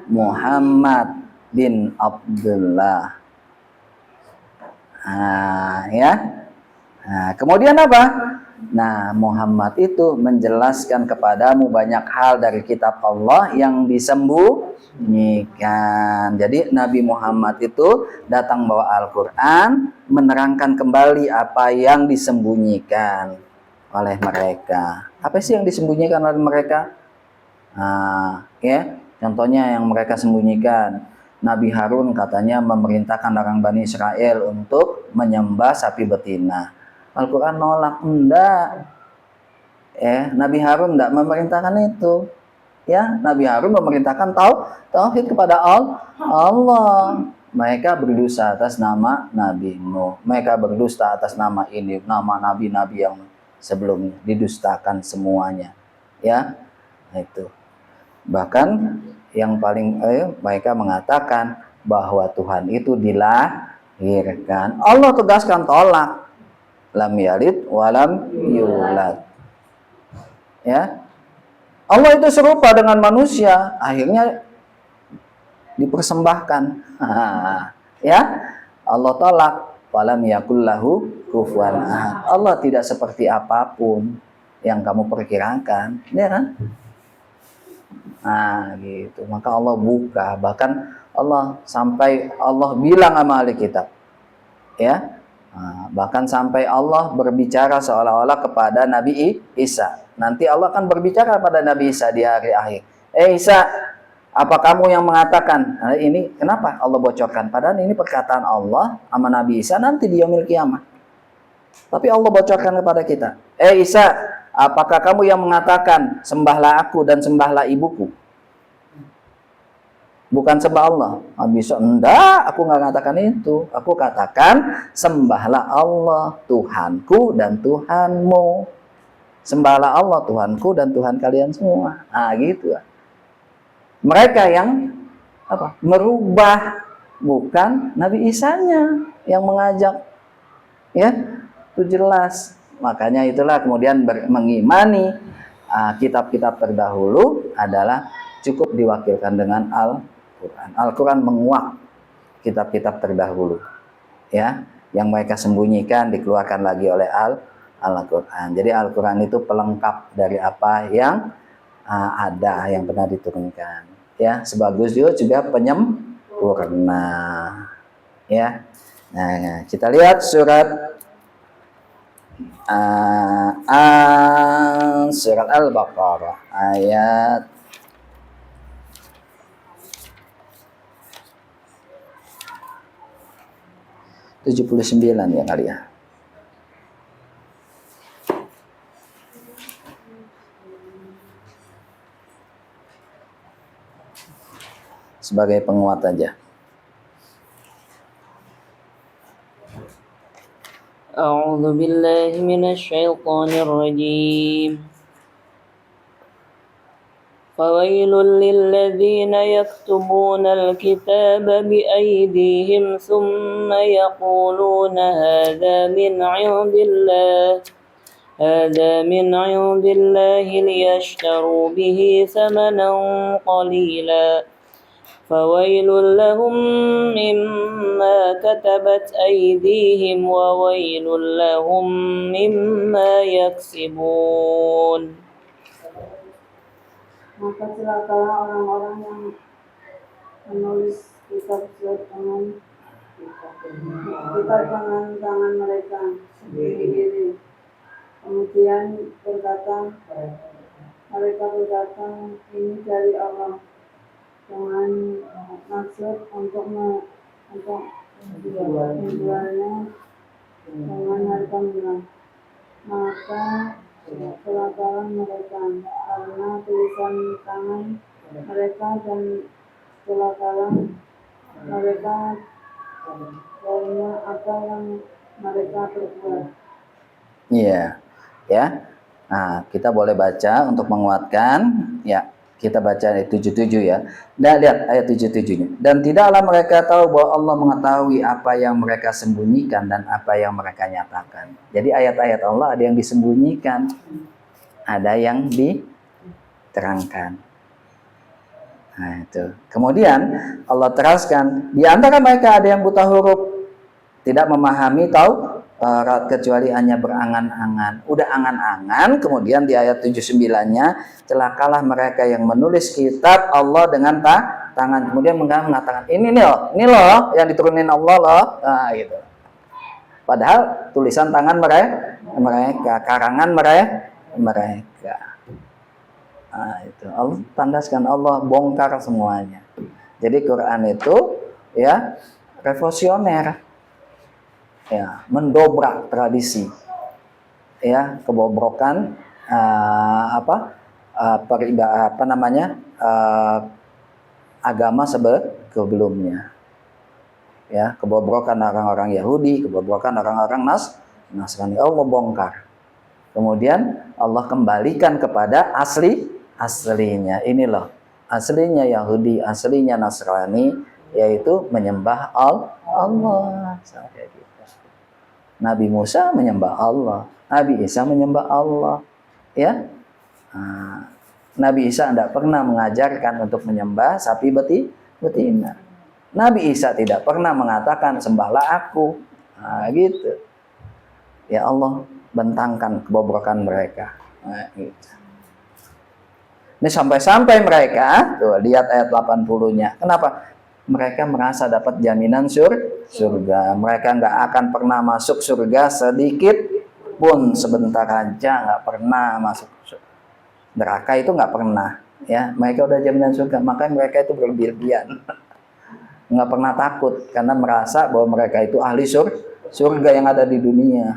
Muhammad bin Abdullah. Ya. Kemudian apa? Nah, Muhammad itu menjelaskan kepadamu banyak hal dari kitab Allah yang disembunyikan. Jadi Nabi Muhammad itu datang bawa Al-Quran, menerangkan kembali apa yang disembunyikan oleh mereka. Apa sih yang disembunyikan oleh mereka? Ya, contohnya yang mereka sembunyikan, Nabi Harun katanya memerintahkan orang Bani Israel untuk menyembah sapi betina. Al-Quran nolak, enggak. Nabi Harun enggak memerintahkan itu. Ya, Nabi Harun memerintahkan tauhid kepada Allah. Mereka berdusta atas nama Nabi Nuh. Mereka berdusta atas nama ini, nama nabi-nabi yang sebelumnya, didustakan semuanya. Ya, itu. Bahkan yang paling mereka mengatakan bahwa Tuhan itu dilahirkan. Allah tegaskan tolak. Lam yalid walam yulad. Ya. Allah itu serupa dengan manusia, akhirnya dipersembahkan. Ya. Allah tolak, walam yakul lahu kufuwan ahad. Allah tidak seperti apapun yang kamu perkirakan, ya kan? Gitu. Maka Allah buka, bahkan Allah sampai Allah bilang sama ahli kitab, ya, bahkan sampai Allah berbicara seolah-olah kepada Nabi Isa. Nanti Allah akan berbicara pada Nabi Isa di hari akhir. Isa, apa kamu yang mengatakan? Ini kenapa Allah bocorkan? Padahal ini perkataan Allah sama Nabi Isa nanti di yaumil kiamah. Tapi Allah bocorkan kepada kita. Isa, apakah kamu yang mengatakan sembahlah aku dan sembahlah ibuku? Bukan sembah Allah. Bisa enggak, aku nggak katakan itu. Aku katakan sembahlah Allah, Tuhanku dan Tuhanmu. Sembahlah Allah, Tuhanku dan Tuhan kalian semua. Gitu. Mereka yang apa? Merubah, bukan Nabi Isanya yang mengajak. Ya, itu jelas. Makanya itulah kemudian mengimani kitab-kitab terdahulu adalah cukup diwakilkan dengan Al-Quran. Al-Quran menguak kitab-kitab terdahulu, ya, yang mereka sembunyikan dikeluarkan lagi oleh Al-Quran. Jadi Al-Quran itu pelengkap dari apa yang ada, yang pernah diturunkan, ya, sebagus juga penyempurna, ya. Nah, kita lihat surat surat Al-Baqarah ayat 79 ya kali ya. sebagai penguat aja. أعوذ بالله من الشيطان الرجيم فويل للذين يكتبون الكتاب بأيديهم ثم يقولون هذا من عند الله ليشتروا به ثمنا قليلا فويل لهم مما كتبت أيديهم وويل لهم مما يكسبون. Maka celakalah orang-orang yang menulis kitab dengan tangan mereka sendiri-sendiri. Kemudian mereka berkata, ini dari Allah, dengan maksud untuk menjualnya dengan harga murah. Maka celakalah mereka karena tulisan tangan mereka, dan celakalah mereka karena apa yang mereka perbuat. Iya, ya. Nah, kita boleh baca untuk menguatkan, ya. Kita baca ayat 77 ya. Dan lihat ayat 77-nya. Dan tidaklah mereka tahu bahwa Allah mengetahui apa yang mereka sembunyikan dan apa yang mereka nyatakan. Jadi ayat-ayat Allah ada yang disembunyikan, ada yang diterangkan. Nah, itu. Kemudian Allah teraskan, di antara mereka ada yang buta huruf, tidak memahami Taurat kecuali hanya berangan-angan. Udah angan-angan, kemudian di ayat 79-nya, celakalah mereka yang menulis kitab Allah dengan tangan. Kemudian mengatakan, ini loh yang diturunin Allah loh. Nah, gitu. Padahal tulisan tangan mereka, karangan mereka. Nah, itu Allah tandaskan, Allah bongkar semuanya. Jadi Quran itu ya revolusioner, ya mendobrak tradisi, ya kebobrokan agama sebelumnya, ya kebobrokan orang-orang Yahudi, kebobrokan orang-orang Nasrani. Allah membongkar, kemudian Allah kembalikan kepada aslinya. Ini loh aslinya Yahudi, aslinya Nasrani, yaitu menyembah Allah. Nabi Musa menyembah Allah, Nabi Isa menyembah Allah, ya. Nabi Isa tidak pernah mengajarkan untuk menyembah sapi betina. Nabi Isa tidak pernah mengatakan sembahlah aku. Nah, gitu. Ya Allah bentangkan kebobrokan mereka. Nah, gitu. Ini sampai-sampai mereka, tuh lihat ayat 80-nya. Kenapa? Mereka merasa dapat jaminan surga. Mereka nggak akan pernah masuk surga sedikit pun, sebentar aja nggak pernah masuk surga. Neraka itu nggak pernah, ya. Mereka udah jaminan surga, makanya mereka itu berlebihan. Nggak pernah takut karena merasa bahwa mereka itu ahli surga yang ada di dunia.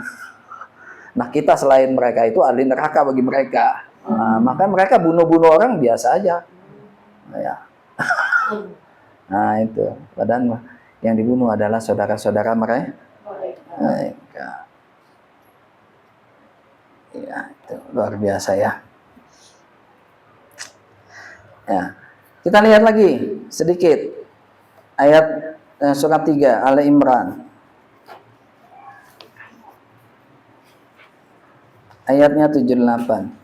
Nah, kita selain mereka itu ahli neraka bagi mereka. Nah, maka mereka bunuh-bunuh orang biasa aja. Ya. Nah, itu. Padahal yang dibunuh adalah saudara-saudara mereka. Ya, itu luar biasa ya. Ya. Kita lihat lagi sedikit ayat surat 3 Ali Imran. Ayatnya 78.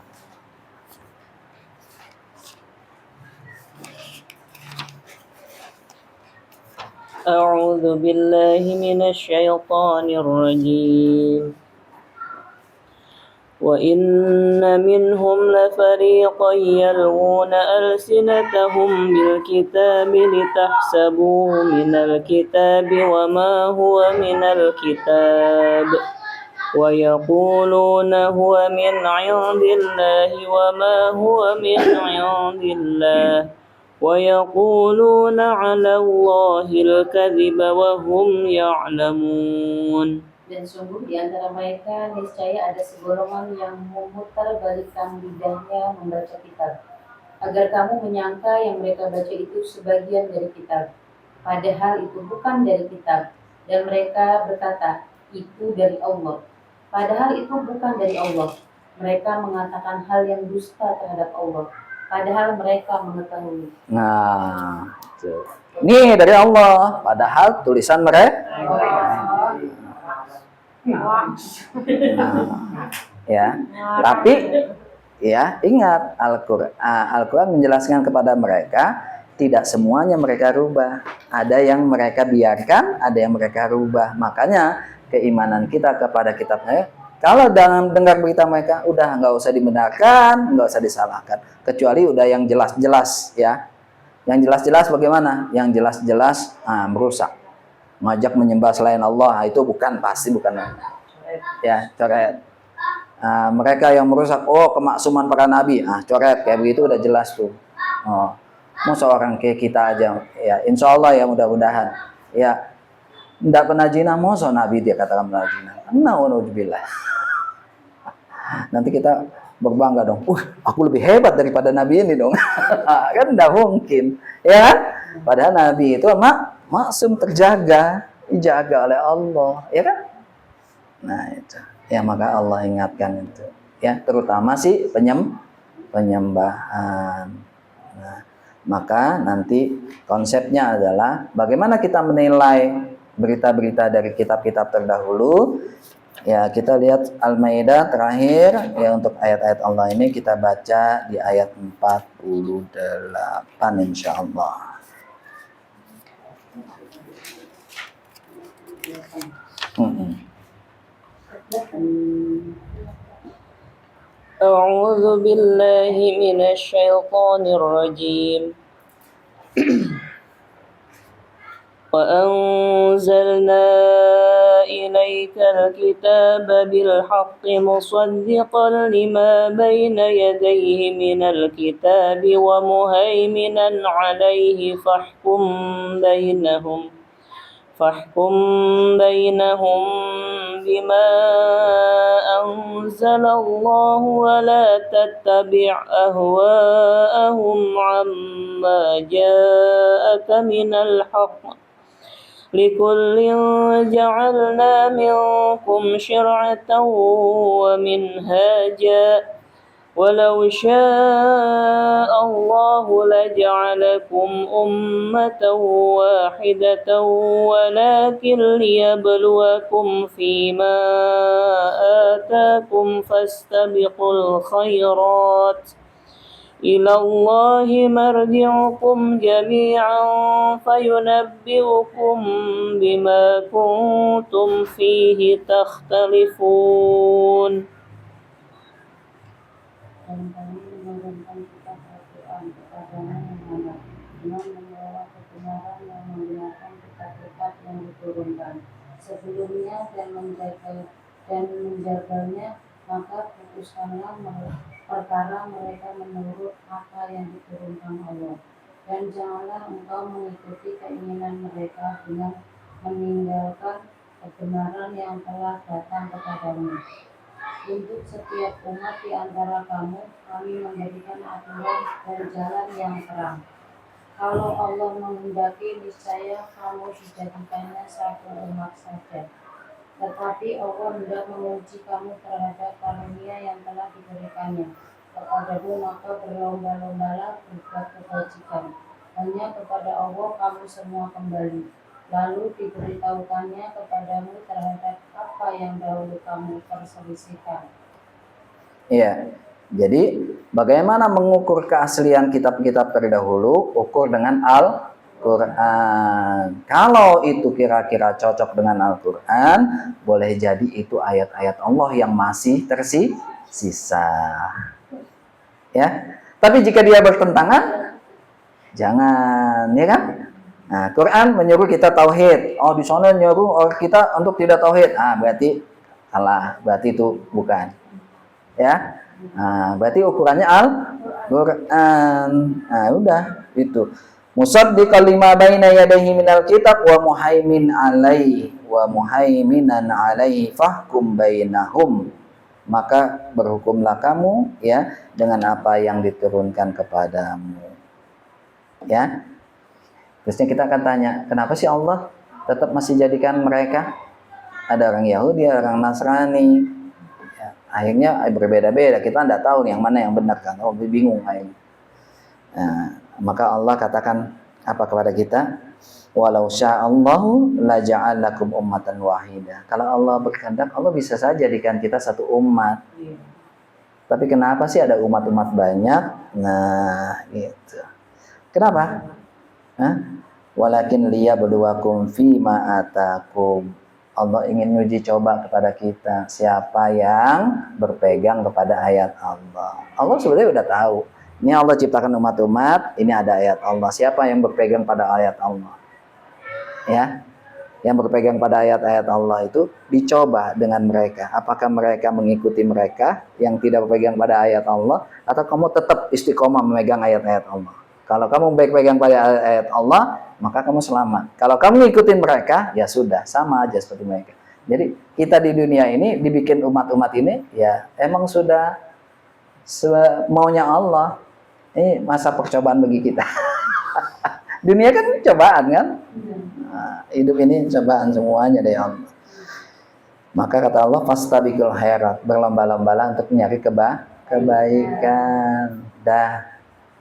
أعوذ بالله من الشيطان الرجيم وإن منهم لفريقا يلوون ألسنتهم بالكتاب لتحسبوه من الكتاب وما هو من الكتاب ويقولون هو من عند الله وما هو من عند الله ويقولون على الله الكذب وهم يعلمون. Dan sungguh di antara mereka niscaya ada segolongan yang memutar balikan lidahnya membaca kitab, agar kamu menyangka yang mereka baca itu sebagian dari kitab, padahal itu bukan dari kitab, dan mereka berkata, itu dari Allah, padahal itu bukan dari Allah. Mereka mengatakan hal yang dusta terhadap Allah, padahal mereka mengetahui. Nah, ini dari Allah, padahal tulisan mereka. Nah, ya, tapi ya ingat Al-Quran menjelaskan kepada mereka tidak semuanya mereka rubah, ada yang mereka biarkan, ada yang mereka rubah. Makanya keimanan kita kepada kitabnya, kalau dalam dengar berita mereka udah nggak usah dibenarkan, nggak usah disalahkan, kecuali udah yang jelas-jelas ya. Yang jelas-jelas bagaimana? Yang jelas-jelas merusak, ngajak menyembah selain Allah, itu pasti bukan ya, coret. Mereka yang merusak, kemaksuman para nabi, coret, kayak begitu udah jelas tuh. Mau seorang kayak kita aja, ya insya Allah ya, mudah-mudahan ya tidak pernah zina, mau nabi dia katakan pernah zina, nauzubillah. Nanti kita berbangga dong, aku lebih hebat daripada nabi ini dong. Kan tidak mungkin ya, padahal nabi itu maksum, terjaga, dijaga oleh Allah, ya kan? Nah itu ya, maka Allah ingatkan itu ya, terutama sih penyembahan. Nah, maka nanti konsepnya adalah bagaimana kita menilai berita-berita dari kitab-kitab terdahulu. Ya, kita lihat Al-Maidah terakhir ya, untuk ayat-ayat Allah ini kita baca di ayat 48 insyaallah. أعوذ بالله من الشيطان الرجيم وأنزلنا إليك الكتاب بالحق مصدقا لما بين يديه من الكتاب ومهيمنا عليه فاحكم بينهم بما أنزل الله ولا تتبع أهواءهم عما جاءك من الحق لكل جعلنا منكم شرعة ومنهاجا ولو شاء الله لجعلكم أمة واحدة ولكن ليبلوكم فيما آتاكم فاستبقوا الخيرات إلى الله مرجعكم جميعا فينبئكم بما كنتم فيه تختلفون. Dan kami menurunkan kitab Al-Quran kepadamu Muhammad dengan membawa kebenaran yang menggunakan kitab-kitab yang diturunkan sebelumnya dan menjaganya, maka putuskanlah perkara mereka menurut apa yang diturunkan Allah, dan janganlah engkau mengikuti keinginan mereka dengan meninggalkan kebenaran yang telah datang kepadamu. Untuk setiap umat di antara kamu, kami memberikan aturan dan jalan yang terang. Kalau Allah menghendaki, niscaya kamu dijadikannya satu umat saja. Tetapi Allah hendak menguji kamu terhadap karunia yang telah diberikannya kepadamu, maka berlomba-lombalah berbuat kebajikan. Hanya kepada Allah kamu semua kembali. Lalu diberitahukannya kepadamu terhadap apa yang dahulu kamu perselisihkan. Iya, jadi bagaimana mengukur keaslian kitab-kitab terdahulu? Ukur dengan Al-Quran. Kalau itu kira-kira cocok dengan Al-Quran, boleh jadi itu ayat-ayat Allah yang masih tersisa. Ya, tapi jika dia bertentangan, jangan, ya kan? Nah, Quran menyuruh kita tauhid. Di sana nyuruh kita untuk tidak tauhid. Berarti salah. Berarti itu bukan. Ya. Berarti ukurannya Al-Quran. Udah itu. Musaddiqal lima baina yadayhi minal kitab wa muhaimin alaihi wa muhaiminan alaihi fahkum bainahum maka berhukumlah kamu ya dengan apa yang diturunkan kepadamu. Ya. Terusnya kita akan tanya, kenapa sih Allah tetap masih jadikan mereka? Ada orang Yahudi, ada orang Nasrani. Ya, akhirnya berbeda-beda. Kita tidak tahu yang mana yang benar kan. Oh, bingung akhirnya. Nah, maka Allah katakan apa kepada kita? Walau sya'allahu la ja'alakum ummatan wahidah. Kalau Allah berkehendak, Allah bisa saja jadikan kita satu umat. Tapi kenapa sih ada umat-umat banyak? Nah, gitu. Kenapa? Walakin liyabluwakum fima atakum. Allah ingin uji coba kepada kita siapa yang berpegang kepada ayat Allah. Allah sebenarnya udah tahu. Ini Allah ciptakan umat-umat, ini ada ayat Allah. Siapa yang berpegang pada ayat Allah? Ya, yang berpegang pada ayat-ayat Allah itu dicoba dengan mereka. Apakah mereka mengikuti mereka yang tidak berpegang pada ayat Allah, atau kamu tetap istiqomah memegang ayat-ayat Allah? Kalau kamu berpegang pada ayat Allah, maka kamu selamat. Kalau kamu ngikutin mereka, ya sudah, sama aja seperti mereka. Jadi kita di dunia ini dibikin umat-umat ini, ya emang sudah maunya Allah. Ini masa percobaan bagi kita. Dunia kan cobaan kan? Nah, hidup ini cobaan semuanya dari Allah. Maka kata Allah, fastabiqul khairat, berlomba-lombalah untuk mencari kebaikan. Dah.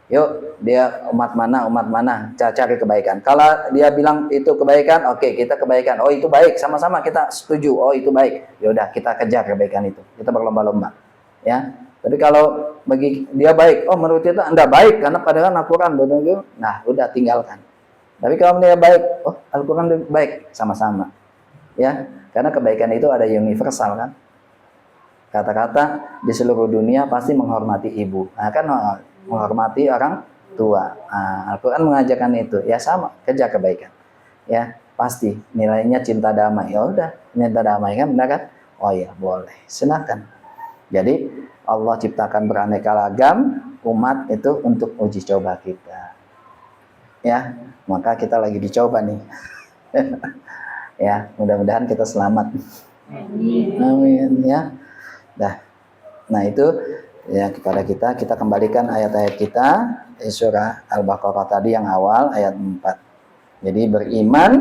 Yuk, dia umat mana, cari kebaikan. Kalau dia bilang itu kebaikan, oke, kita kebaikan. Oh, itu baik, sama-sama kita setuju. Oh, itu baik. Ya udah, kita kejar kebaikan itu. Kita berlomba-lomba. Ya. Tapi kalau bagi dia baik, oh menurut kita enggak baik karena padahal Al-Qur'an begitu. Nah, udah tinggalkan. Tapi kalau dia baik, oh Al-Qur'an baik, sama-sama. Ya, karena kebaikan itu ada universal kan. Kata-kata di seluruh dunia pasti menghormati ibu. Nah, kan menghormati orang tua. Nah, Al-Quran mengajarkan itu. Ya sama, kejar kebaikan. Ya, pasti nilainya cinta damai. Ya udah, cinta damai kan benar kan? Oh ya, boleh. Silakan. Jadi Allah ciptakan beraneka ragam umat itu untuk uji coba kita. Ya, maka kita lagi dicoba nih. Ya, mudah-mudahan kita selamat. Amin ya. Nah itu ya kepada kita kembalikan ayat-ayat kita di surah Al-Baqarah tadi yang awal ayat 4. Jadi beriman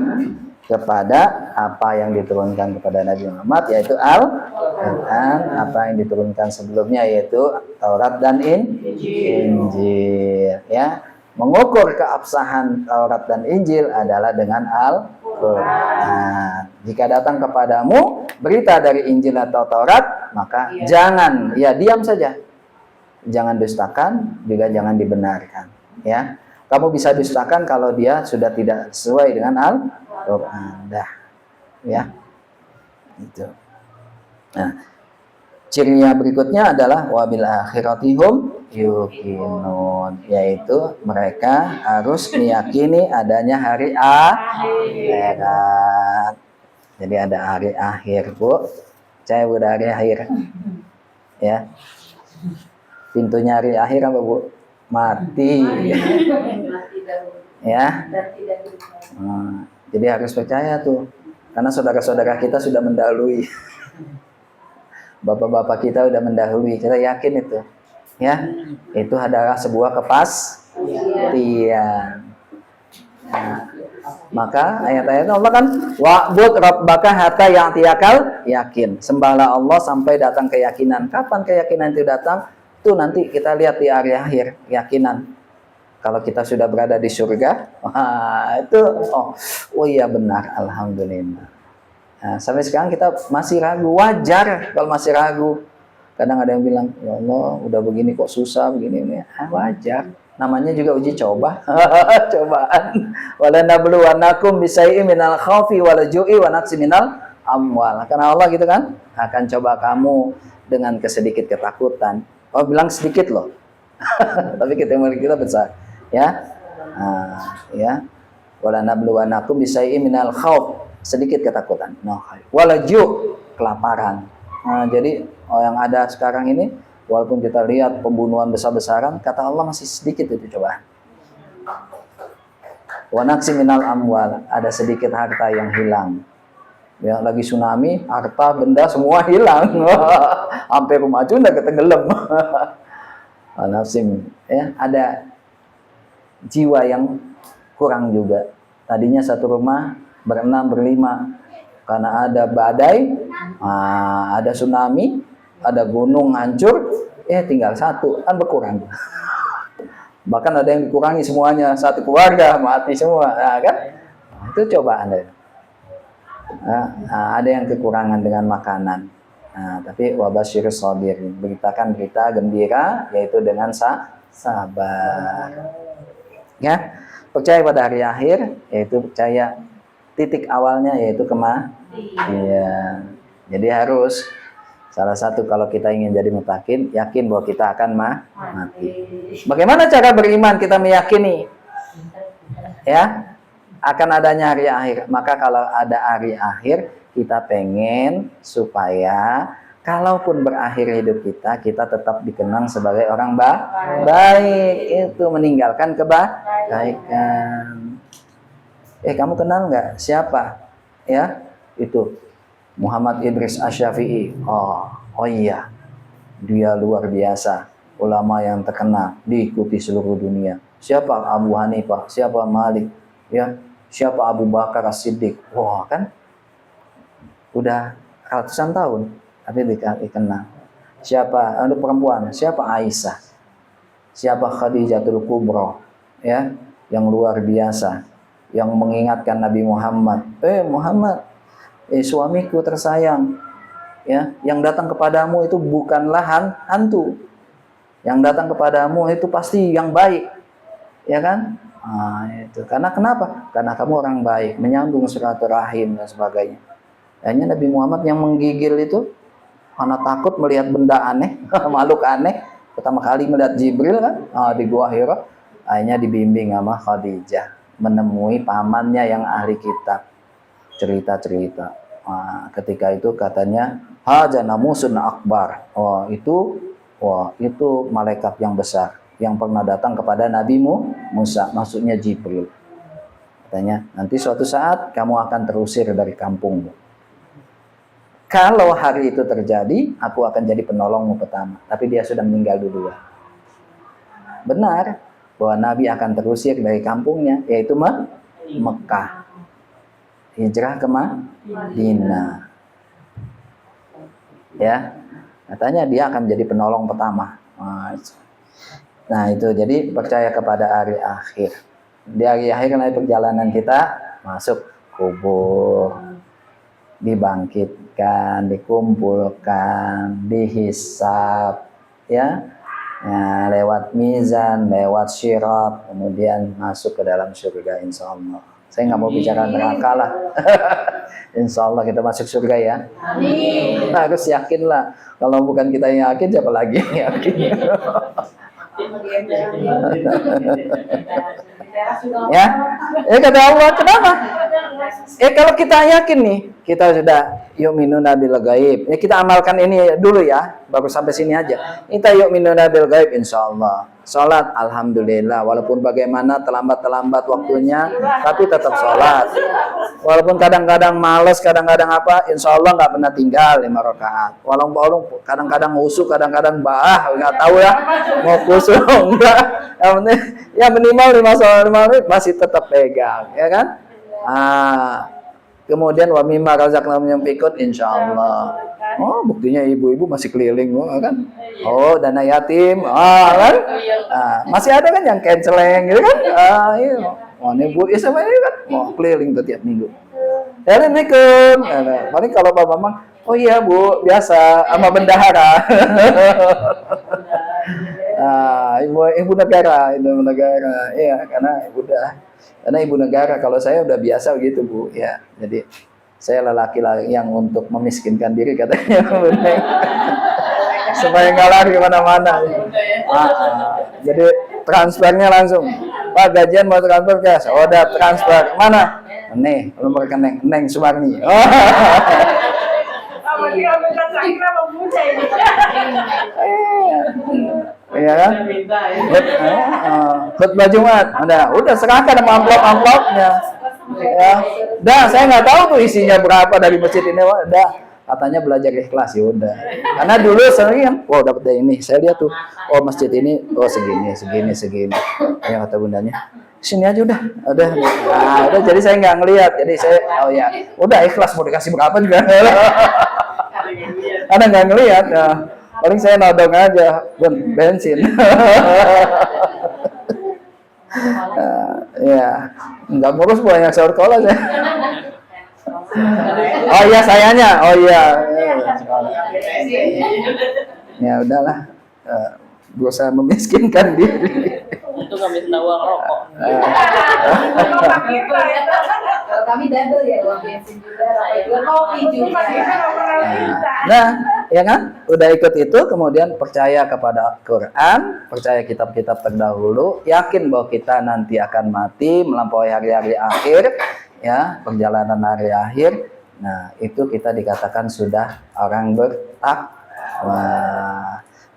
kepada apa yang diturunkan kepada Nabi Muhammad, yaitu Al-Quran, apa yang diturunkan sebelumnya yaitu Taurat dan Injil. Ya, mengukur keabsahan Taurat dan Injil adalah dengan Al-Quran. Jika datang kepadamu berita dari Injil atau Taurat, maka jangan, ya diam saja. Jangan dustakan, juga jangan dibenarkan. Ya, kamu bisa dustakan kalau dia sudah tidak sesuai dengan Al-Quran. Dah, ya, itu. Nah, cirinya berikutnya adalah wabil akhiratihum yuqinun, yaitu mereka harus meyakini adanya hari akhirat. Jadi ada hari akhir, Bu. Saya udah hari akhir. Ya. Pintunya hari akhir apa, Bu? Mati. Ya. Jadi harus percaya tuh. Karena saudara-saudara kita sudah mendahului. Bapak-bapak kita udah mendahului. Kita yakin itu. Ya. Itu adalah sebuah kepastian. Nah, maka ayat-ayat Allah kan wa'bud rabbaka hatta ya'tiyakal yakin. Sembahlah Allah sampai datang keyakinan. Kapan keyakinan itu datang? Itu nanti kita lihat di hari akhir keyakinan. Kalau kita sudah berada di surga, itu oh iya benar, alhamdulillah. Nah, sampai sekarang kita masih ragu, wajar kalau masih ragu. Kadang ada yang bilang, ya Allah, udah begini kok susah begini ini. Wajar. Namanya juga uji coba. Cobaan. Wala nabluwannakum bisai'in minal khaufi wal ju'i wa naqsin minal amwal. Karena Allah gitu kan akan coba kamu dengan kesedikit ketakutan. Oh bilang sedikit loh. Tapi kita besar. Ya. Ya. Wala nabluwannakum bisai'in minal khauf, sedikit ketakutan. Wal ju' kelaparan. Nah, jadi yang ada sekarang ini walaupun kita lihat pembunuhan besar-besaran, kata Allah masih sedikit itu cobaan. Wa naqsi minal amwal, ada sedikit harta yang hilang. Ya, lagi tsunami, harta benda semua hilang. Sampai rumah aja udah ketenggelam. Alhasil ya, ada jiwa yang kurang juga. Tadinya satu rumah berenam berlima, karena ada badai, ada tsunami, ada gunung hancur, tinggal satu, kan berkurang. Bahkan ada yang dikurangi semuanya, satu keluarga mati semua, nah, kan? Itu coba Anda. Ada yang kekurangan dengan makanan. Tapi wabasyirus sabirin, beritakan berita gembira, yaitu dengan sabar. Ya, percaya pada hari akhir, yaitu percaya titik awalnya yaitu kematian. Jadi harus salah satu kalau kita ingin jadi mutakin, yakin bahwa kita akan mati. Bagaimana cara beriman kita meyakini? Ya, akan adanya hari akhir. Maka kalau ada hari akhir, kita pengen supaya kalaupun berakhir hidup kita, kita tetap dikenang sebagai orang baik. Itu meninggalkan kebaikan. Kamu kenal nggak siapa? Ya, itu Muhammad Idris Asy-Syafi'i. Oh iya, dia luar biasa, ulama yang terkenal, diikuti seluruh dunia. Siapa Abu Hanifah? Siapa Malik? Ya, siapa Abu Bakar As-Siddiq? Wah, kan udah ratusan tahun tapi dikenal. Siapa untuk perempuan? Siapa Aisyah? Siapa Khadijatul Kubra? Ya, yang luar biasa, yang mengingatkan Nabi Muhammad. Muhammad, suamiku tersayang. Ya, yang datang kepadamu itu bukanlah hantu. Yang datang kepadamu itu pasti yang baik. Ya kan? Itu. Karena kenapa? Karena kamu orang baik, menyambung silaturahim dan sebagainya. Hanya Nabi Muhammad yang menggigil itu karena takut melihat benda aneh, makhluk aneh. Pertama kali melihat Jibril kan di Gua Hira, akhirnya dibimbing sama Khadijah menemui pamannya yang ahli kitab. Cerita-cerita. Ketika itu katanya haja namusun akbar. Itu malaikat yang besar yang pernah datang kepada Nabi Musa, maksudnya Jibril. Katanya, nanti suatu saat kamu akan terusir dari kampungmu. Kalau hari itu terjadi, aku akan jadi penolongmu pertama. Tapi dia sudah meninggal duluan. Benar bahwa Nabi akan terusir dari kampungnya, yaitu Mekah. Hijrah ke Madinah. Ya, katanya dia akan jadi penolong pertama. Nah itu, jadi percaya kepada hari akhir. Di hari akhir nanti perjalanan kita masuk kubur, dibangkitkan, dikumpulkan, dihisab, ya, lewat mizan, lewat syirat, kemudian masuk ke dalam surga insya Allah. Saya nggak mau bicara neraka lah. Insya Allah kita masuk surga ya. Amin. Nah, harus yakin lah. Kalau bukan kita yang yakin, siapa lagi yang yakin? Ya, kata Allah, kenapa? Kalau kita yakin nih, kita sudah yu'minuna bil ghaib. Kita amalkan ini dulu ya, baru sampai sini aja. Kita yu'minuna bil ghaib insyaallah. Salat alhamdulillah, walaupun bagaimana terlambat waktunya, tapi tetap salat. Walaupun kadang-kadang malas, kadang-kadang apa, insyaallah nggak pernah tinggal 5 rakaat. Walaupun kadang-kadang khusyuk, kadang-kadang nggak tahu ya, mau khusyuk enggak. Ya minimal 5 salat 5 menit masih tetap pegang, ya kan? Kemudian wa mimma razaqnahum yunfiqun insyaallah. Buktinya ibu-ibu masih keliling kan? Dana yatim, kan? Masih ada kan yang canceleng gitu kan? Iya. Ini Bu sama ini kan keliling tuh tiap minggu. Assalamualaikum. Paling kalau Bapak Mamang, iya Bu, biasa sama bendahara. Ibu negara, iya, karena ibu negara. Kalau saya udah biasa begitu Bu, ya. Jadi saya lelaki yang untuk memiskinkan diri katanya, supaya nggak lari kemana-mana. Jadi transfernya langsung, Pak gajian mau transfer cash, udah transfer mana? Nih, nomor rekening Neng Sumarni. Iya kan? Khutbah Jumat, udah serahkan sama amplop-amplopnya. Ya, dah saya nggak tahu tuh isinya berapa dari masjid ini. Dah katanya belajar ikhlas ya udah. Karena dulu sering, wow dapat dari ini. Saya lihat tuh, oh masjid ini, oh segini. Ya kata bundanya, sini aja udah. Nah, udah jadi saya nggak ngelihat. Jadi saya, oh ya, udah ikhlas mau dikasih berapa juga. Karena nggak ngelihat. Nah, paling saya nodong aja, bensin. Ya, nggak ngurus banyak sekolah saya. Oh iya sayanya, oh iya. Ya udahlah, berusaha memiskinkan diri. Itu kami minta uang rokok. Kalau kami double ya, uang bensin juga, rokok kopi juga. Nah, ya kan? Udah ikut itu, kemudian percaya kepada Quran, percaya kitab-kitab terdahulu, yakin bahwa kita nanti akan mati, melampaui hari-hari akhir, ya, perjalanan hari akhir. Nah, itu kita dikatakan sudah orang bertakwa.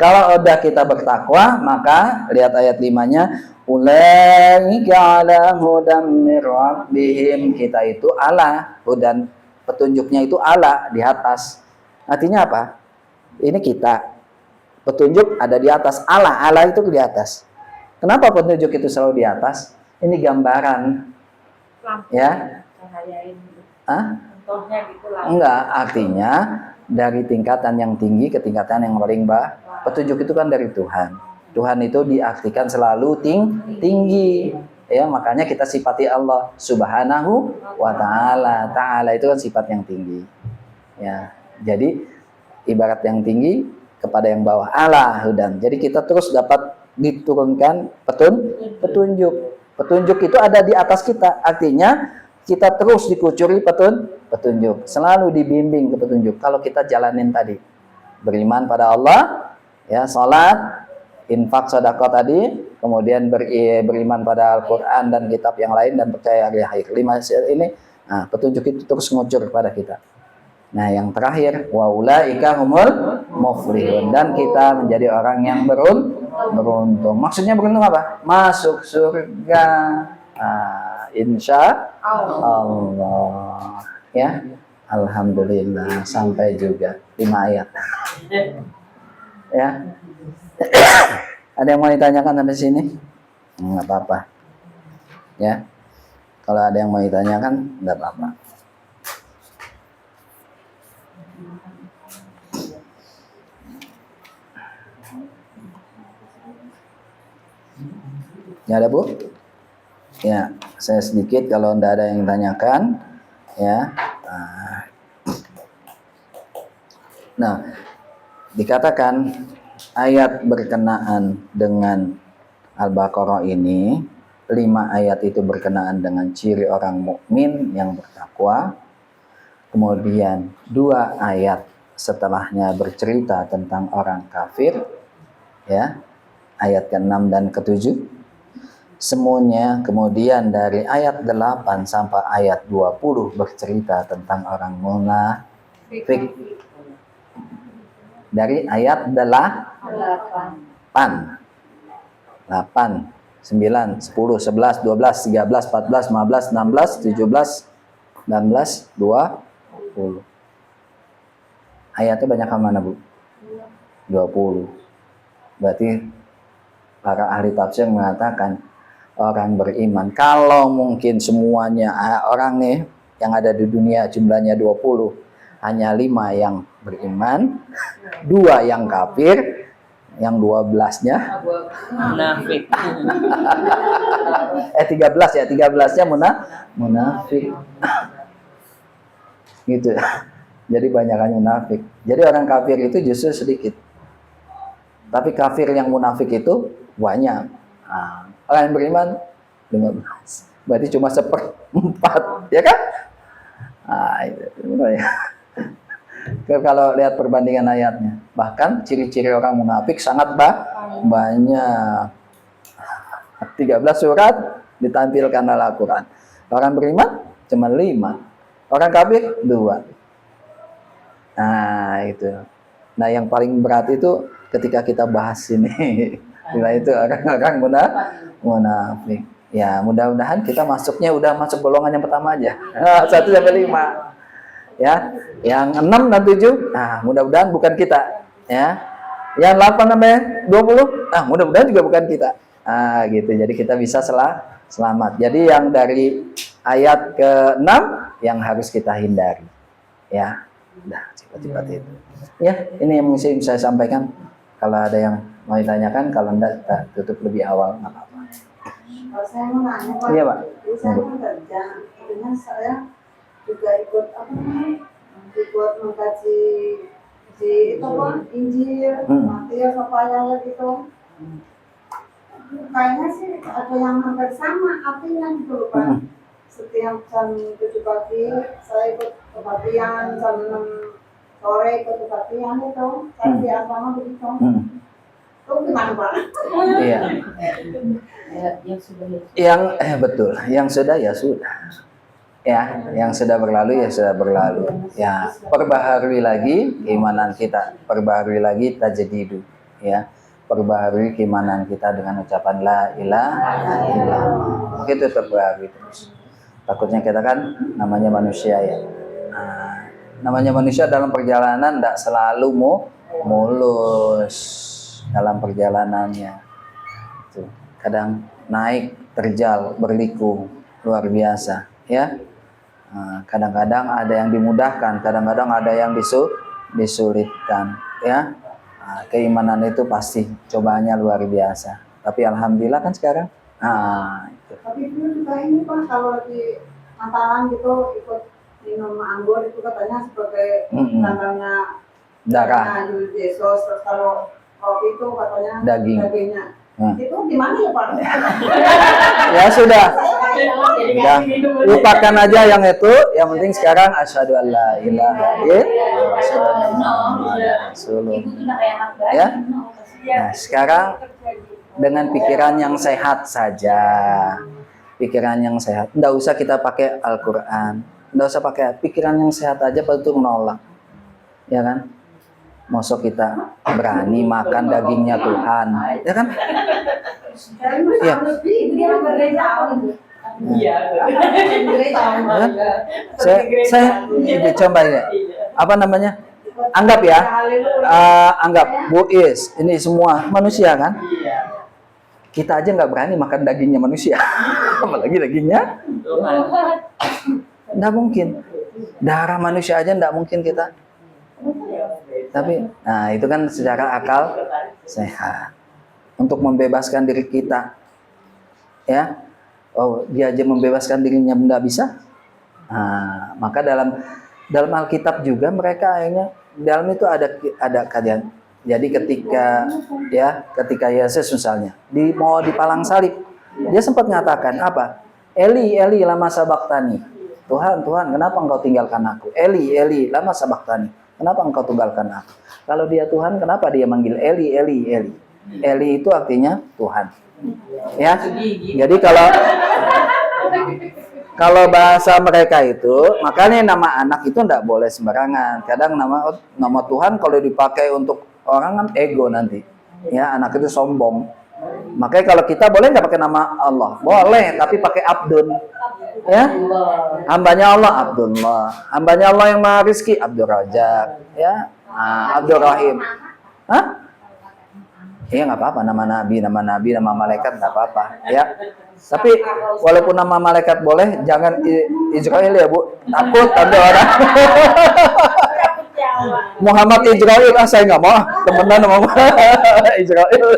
Kalau udah kita bertakwa, maka lihat ayat 5-nya, ulaika ala hudam mir rabbihim. Kita itu ala, hudan petunjuknya itu ala di atas. Artinya apa? Ini kita. Petunjuk ada di atas, ala itu di atas. Kenapa petunjuk itu selalu di atas? Ini gambaran. Ya. Enggak, artinya dari tingkatan yang tinggi ke tingkatan yang paling bawah. Petunjuk itu kan dari Tuhan. Tuhan itu diartikan selalu tinggi. Ya, makanya kita sifati Allah Subhanahu wa taala. Taala itu kan sifat yang tinggi. Ya. Jadi ibarat yang tinggi kepada yang bawah. Ala hudan. Jadi kita terus dapat diturunkan petunjuk. Petunjuk itu ada di atas kita. Artinya kita terus dikucuri petunjuk. Selalu dibimbing ke petunjuk. Kalau kita jalanin tadi, beriman pada Allah, ya, salat, infak, sedekah tadi, kemudian beriman pada Al-Qur'an dan kitab yang lain dan percaya hari akhir. 5 ini, nah, petunjuk itu terus ngucur kepada kita. Nah, yang terakhir, wa ulaika humul muflihun, dan kita menjadi orang yang beruntung. Maksudnya beruntung apa? Masuk surga. Insya Allah. Ya, alhamdulillah sampai juga 5 ayat. Ya. Ada yang mau ditanyakan sampai sini? Nggak apa-apa. Ya. Kalau ada yang mau ditanyakan, nggak apa-apa. Ya ada Bu? Ya, saya sedikit kalau tidak ada yang tanyakan, ya. Nah, dikatakan ayat berkenaan dengan Al-Baqarah ini, 5 ayat itu berkenaan dengan ciri orang mukmin yang bertakwa. Kemudian 2 ayat setelahnya bercerita tentang orang kafir, ya, ayat ke-6 dan ke-7. Semuanya kemudian dari ayat 8 sampai ayat 20 bercerita tentang orang munafik. Dari ayat 8, 9, 10, 11, 12, 13, 14, 15, 16, 17, 19, 20. Ayatnya banyak ke mana, Bu? 20. Berarti para ahli tafsir mengatakan orang beriman, kalau mungkin semuanya orang nih yang ada di dunia jumlahnya 20, hanya 5 yang beriman, 2 yang kafir, yang 12-nya munafik. 13 ya, 13-nya munafik. Gitu. Jadi banyakannya munafik. Jadi orang kafir itu justru sedikit. Tapi kafir yang munafik itu banyak. Nah, orang yang beriman 15. Berarti cuma 1/4, ya kan? Nah, itu ya. Kalau lihat perbandingan ayatnya, bahkan ciri-ciri orang munafik sangat banyak. 13 surat ditampilkan dalam Al-Quran. Orang beriman cuma 5. Orang kafir 2. Nah, itu. Nah, yang paling berat itu ketika kita bahas ini. Bila itu orang-orang munafik. Ya, mudah-mudahan kita masuknya udah masuk golongan yang pertama aja. 1 sampai 5. Ya, yang 6 dan 7, nah mudah-mudahan bukan kita. Ya. Yang 8 sampai 20, nah mudah-mudahan juga bukan kita. Nah, gitu. Jadi kita bisa selamat. Jadi yang dari ayat ke-6 yang harus kita hindari. Ya. Nah, cepat-cepat itu. Ya, ini yang mesti saya sampaikan. Kalau ada yang mau ditanyakan, kalau enggak kita tutup lebih awal, nggak apa-apa. Kalau saya mau nanya, Pak. Iya, Pak. Jadi saya kan kerja, akhirnya saya juga ikut apa namanya, ikut mengkaji di itu Pak, Injil, Matius, apa ya gitu. Kayaknya sih ada yang hampir sama artinya gitu loh, Pak. Setiap jam 7 pagi saya ikut kebaktian, jam 6 sore ikut kebaktian itu, saya di asrama begitu. Itu gimana Pak? Iya. Yang sudah Betul, yang sudah ya sudah. Ya, yang sudah berlalu ya sudah berlalu. Ya, perbaharui lagi keimanan kita, perbaharui lagi tajdidu, ya. Perbaharui keimanan kita dengan ucapan la ilaha illallah. Begitu terbaharui terus. Takutnya kita kan namanya manusia ya. Nah, namanya manusia dalam perjalanan tidak selalu mulus dalam perjalanannya. Itu kadang naik, terjal, berliku, luar biasa, ya. Kadang-kadang ada yang dimudahkan, kadang-kadang ada yang disulitkan, ya. Keimanan itu pasti cobaannya luar biasa. Tapi alhamdulillah kan sekarang. Itu. Tapi itu juga ini Pak, kalau di Natalan gitu ikut minum anggur itu katanya sebagai tandanya darah Yesus. Terus kalau roti itu katanya dagingnya. Itu gimana ya Pak? Ya sudah. Lupakan aja yang itu. Yang penting sekarang asyhadu alla ilaha illallah. Ya. Nah, sekarang dengan pikiran yang sehat saja. Pikiran yang sehat. Nggak usah kita pakai Al-Quran. Nggak usah pakai pikiran yang sehat aja, betul menolak. Ya kan? Masa kita berani makan dagingnya Tuhan, ya kan? Iya. Saya coba ya. Apa namanya? Anggap ya. Anggap Bu Is, ini semua manusia kan? Kita aja nggak berani makan dagingnya manusia, apalagi dagingnya. Nggak mungkin. Darah manusia aja nggak mungkin kita. Tapi, nah itu kan secara akal sehat untuk membebaskan diri kita, ya. Oh, dia aja membebaskan dirinya nggak bisa. Nah, maka dalam Alkitab juga mereka akhirnya dalam itu ada kajian. Jadi ketika Yesus misalnya mau dipalang salib, dia sempat mengatakan apa? Eli, Eli, lama sabaktani. Tuhan, Tuhan, kenapa engkau tinggalkan aku? Eli, Eli, lama sabaktani. Kenapa engkau tinggalkan aku? Kalau dia Tuhan, kenapa dia manggil Eli, Eli, Eli? Eli itu artinya Tuhan. Ya. Jadi kalau bahasa mereka itu, makanya nama anak itu enggak boleh sembarangan. Kadang nama Tuhan kalau dipakai untuk orang kan ego nanti. Ya, anak itu sombong. Makanya kalau kita boleh nggak pakai nama Allah? Boleh, tapi pakai Abdun. Ya, hambanya Allah Abdullah, hambanya Allah yang Maha Rizki Abdul Razak, ya, Abdul Rahim. Hah? Iya nggak apa-apa, nama nabi, nama malaikat nggak apa-apa, ya. Tapi walaupun nama malaikat boleh, jangan Israel ya Bu, takut ada orang. Muhammad Israel, saya nggak mau, temenan sama Israel.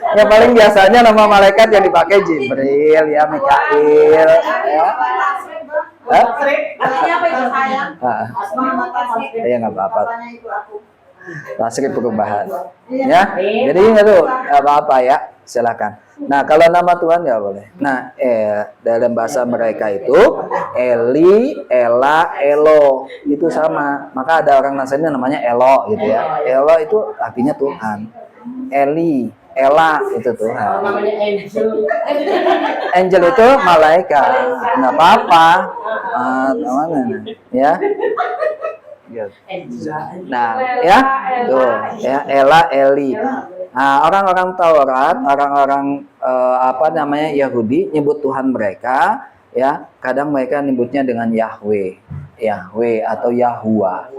Ya paling biasanya nama malaikat yang dipakai Jibril, ya, Mikail, ya. Ya nggak apa-apa. Tasrif perubahan, ya. Jadi itu nggak apa-apa ya, silakan. Nah kalau nama Tuhan nggak boleh. Nah dalam bahasa mereka itu Eli, Ela, Elo itu sama. Maka ada orang Nasrani namanya Elo gitu ya. Elo itu artinya Tuhan. Eli, Ela itu Tuhan. Angel itu malaikat. Nggak apa-apa. Ya. Nah, ya, tuh, ya, Ela, Eli. Orang-orang Taurat, orang-orang Yahudi nyebut Tuhan mereka, ya kadang mereka nyebutnya dengan Yahweh, Yahweh atau Yahuwah.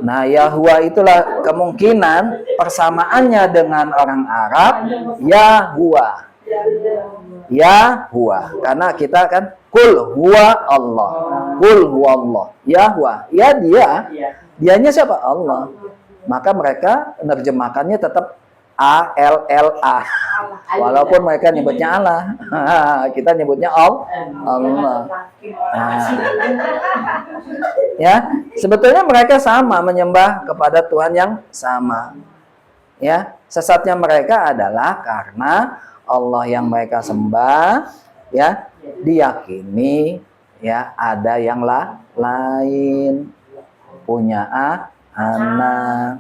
Nah, Yahuwah itulah kemungkinan persamaannya dengan orang Arab, Yahuwah. Yahuwah. Karena kita kan kul huwa Allah. Kul huwa Allah. Yahuwah. Ya dianya siapa? Allah. Maka mereka menerjemahkannya tetap A-L-L-A. Walaupun mereka nyebutnya Allah. Kita nyebutnya Allah. Ya, sebetulnya mereka sama menyembah kepada Tuhan yang sama. Ya, sesatnya mereka adalah karena Allah yang mereka sembah, ya, diyakini, ya, ada yang lain, punya anak,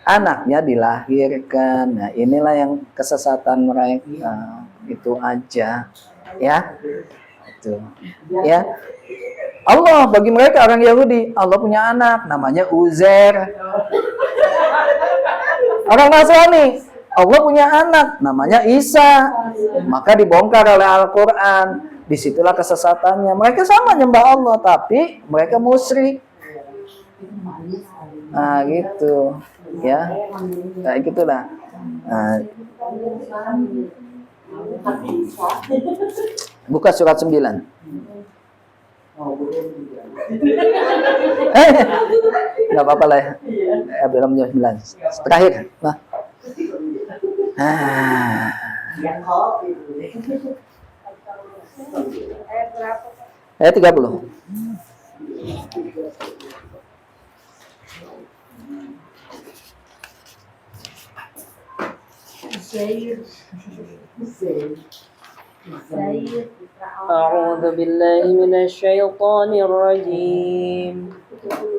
anaknya dilahirkan. Nah, inilah yang kesesatan mereka. Itu aja, ya. Itu, ya. Allah bagi mereka orang Yahudi, Allah punya anak namanya Uzair. Orang Nasrani, Allah punya anak namanya Isa. Maka dibongkar oleh Al-Quran. Disitulah kesesatannya. Mereka sama nyembah Allah, tapi mereka musyrik. Nah, gitu, ya. Kayak gitulah. Nah, buka surat 9. Nggak apa-apa lah ya. Belum jam 9. Terakhir. Nah. Ayat 30. أعوذ بالله من الشيطان الرجيم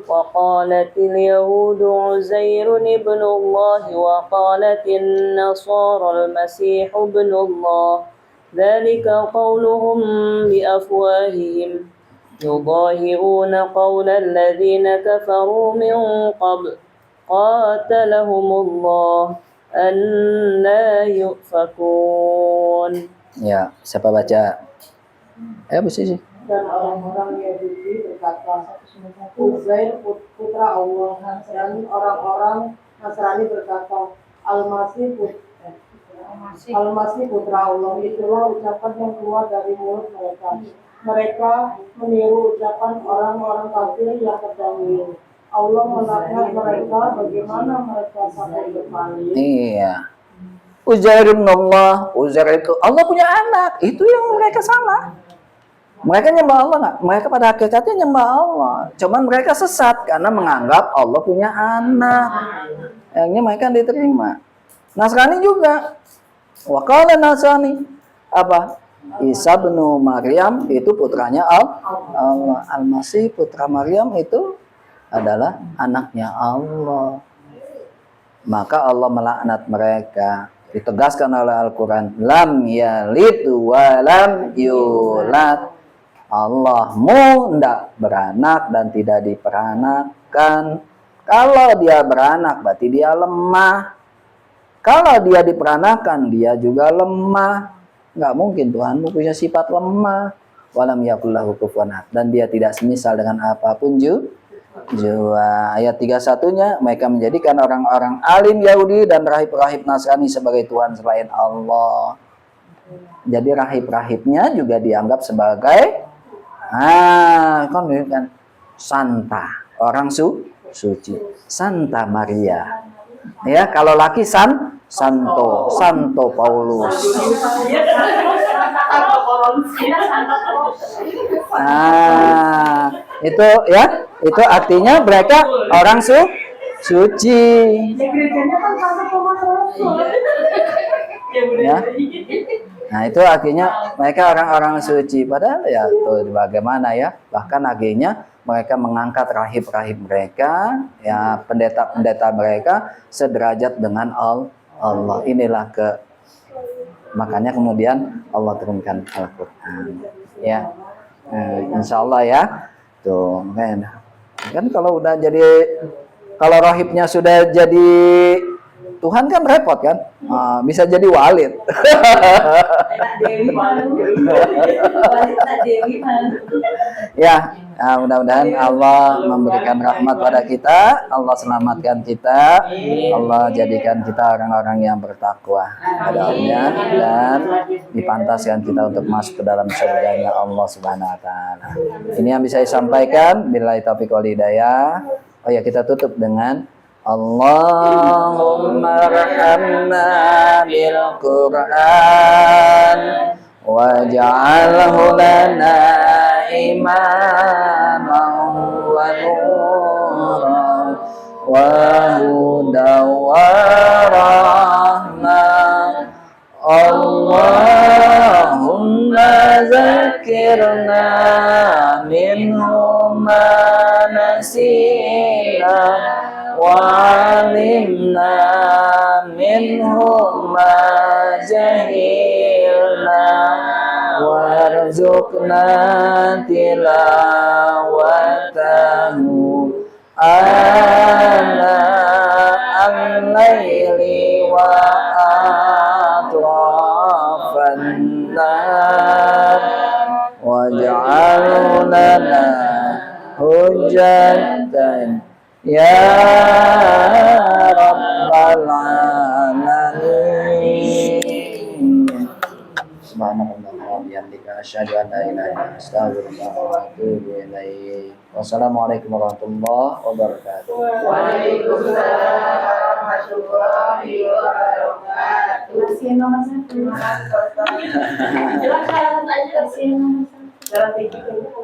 وقالت اليهود عزير ابن الله وقالت النصارى المسيح ابن الله ذلك قولهم بأفواههم يضاهئون قول الذين كفروا من قبل قاتلهم الله أنى يؤفكون. Ya, siapa baca? Bisa sih. Dan orang-orang Yahudi berkata, Uzair putra Allah, dan orang-orang Nasrani berkata, Al-Masih putra Allah. Itulah ucapan yang keluar dari mulut mereka. Mereka meniru ucapan orang-orang kafir yang terdahulu. Allah melaknat mereka, bagaimana mereka sampai berpaling. Iya. Uzair ibn Allah, Uzair itu Allah punya anak, itu yang mereka salah. Mereka nyembah Allah nggak? Mereka pada hakikatnya nyembah Allah. Cuman mereka sesat karena menganggap Allah punya anak. Yang mereka diterima. Nasrani juga. Waqala Nasrani apa? Isa bin Maryam itu putranya Allah. Al-Masih putra Maryam itu adalah anaknya Allah. Maka Allah melaknat mereka. Ditegaskan oleh Al-Quran, lam yalid wa lam yulad. Allahmu tidak beranak dan tidak diperanakkan. Kalau dia beranak berarti dia lemah. Kalau dia diperanakkan dia juga lemah. Nggak mungkin Tuhanmu punya sifat lemah. Walam yakul lahu kufuwan ahad. Dan dia tidak semisal dengan apapun juga. Ayat 31-nya, mereka menjadikan orang-orang alim Yahudi dan rahib-rahib Nasrani sebagai Tuhan selain Allah. Jadi rahib-rahibnya juga dianggap sebagai kan Santa, orang suci, Santa Maria. Ya, kalau laki Santo Paulus. Itu ya, itu artinya mereka orang suci. Ya. Nah, itu artinya mereka orang-orang suci. Padahal ya tuh bagaimana ya? Bahkan akhirnya mereka mengangkat rahib-rahib mereka, ya pendeta-pendeta mereka sederajat dengan Allah. Inilah makanya kemudian Allah turunkan Al-Quran. Ya, insya Allah ya. Tuh, kan kalau udah jadi, kalau rahibnya sudah jadi Tuhan kan repot kan, bisa jadi Walid. Dewi malu. Wanita Dewi malu. Ya, mudah-mudahan Allah memberikan rahmat pada kita, Allah selamatkan kita, Allah jadikan kita orang-orang yang bertakwa pada Allah dan dipantaskan kita untuk masuk ke dalam surganya Allah Subhanahu wa taala. Ini yang bisa saya sampaikan. Billahi taufiq wal hidayah. Oh ya, kita tutup dengan Allahumma arhamna bil Qur'an waj'alhu lana imaman wa nuran wa hudan wa rahmah. Allahumma zakirna minhu ma nasina wa alimna minhu ma jahilna warzuqna tilawatahu ana al-laili wa atrafan nar waj'al lana hujjatan ya rabbal alamin. Subhanallah wa bihamdika asyhadu an la ilaha illa anta astaghfiruka wa atubu ilaik. Wassalamualaikum warahmatullahi wabarakatuh. Waalaikumsalam warahmatullahi wabarakatuh. Masih nomor 1. Silakan tanya. Masih nomor 1.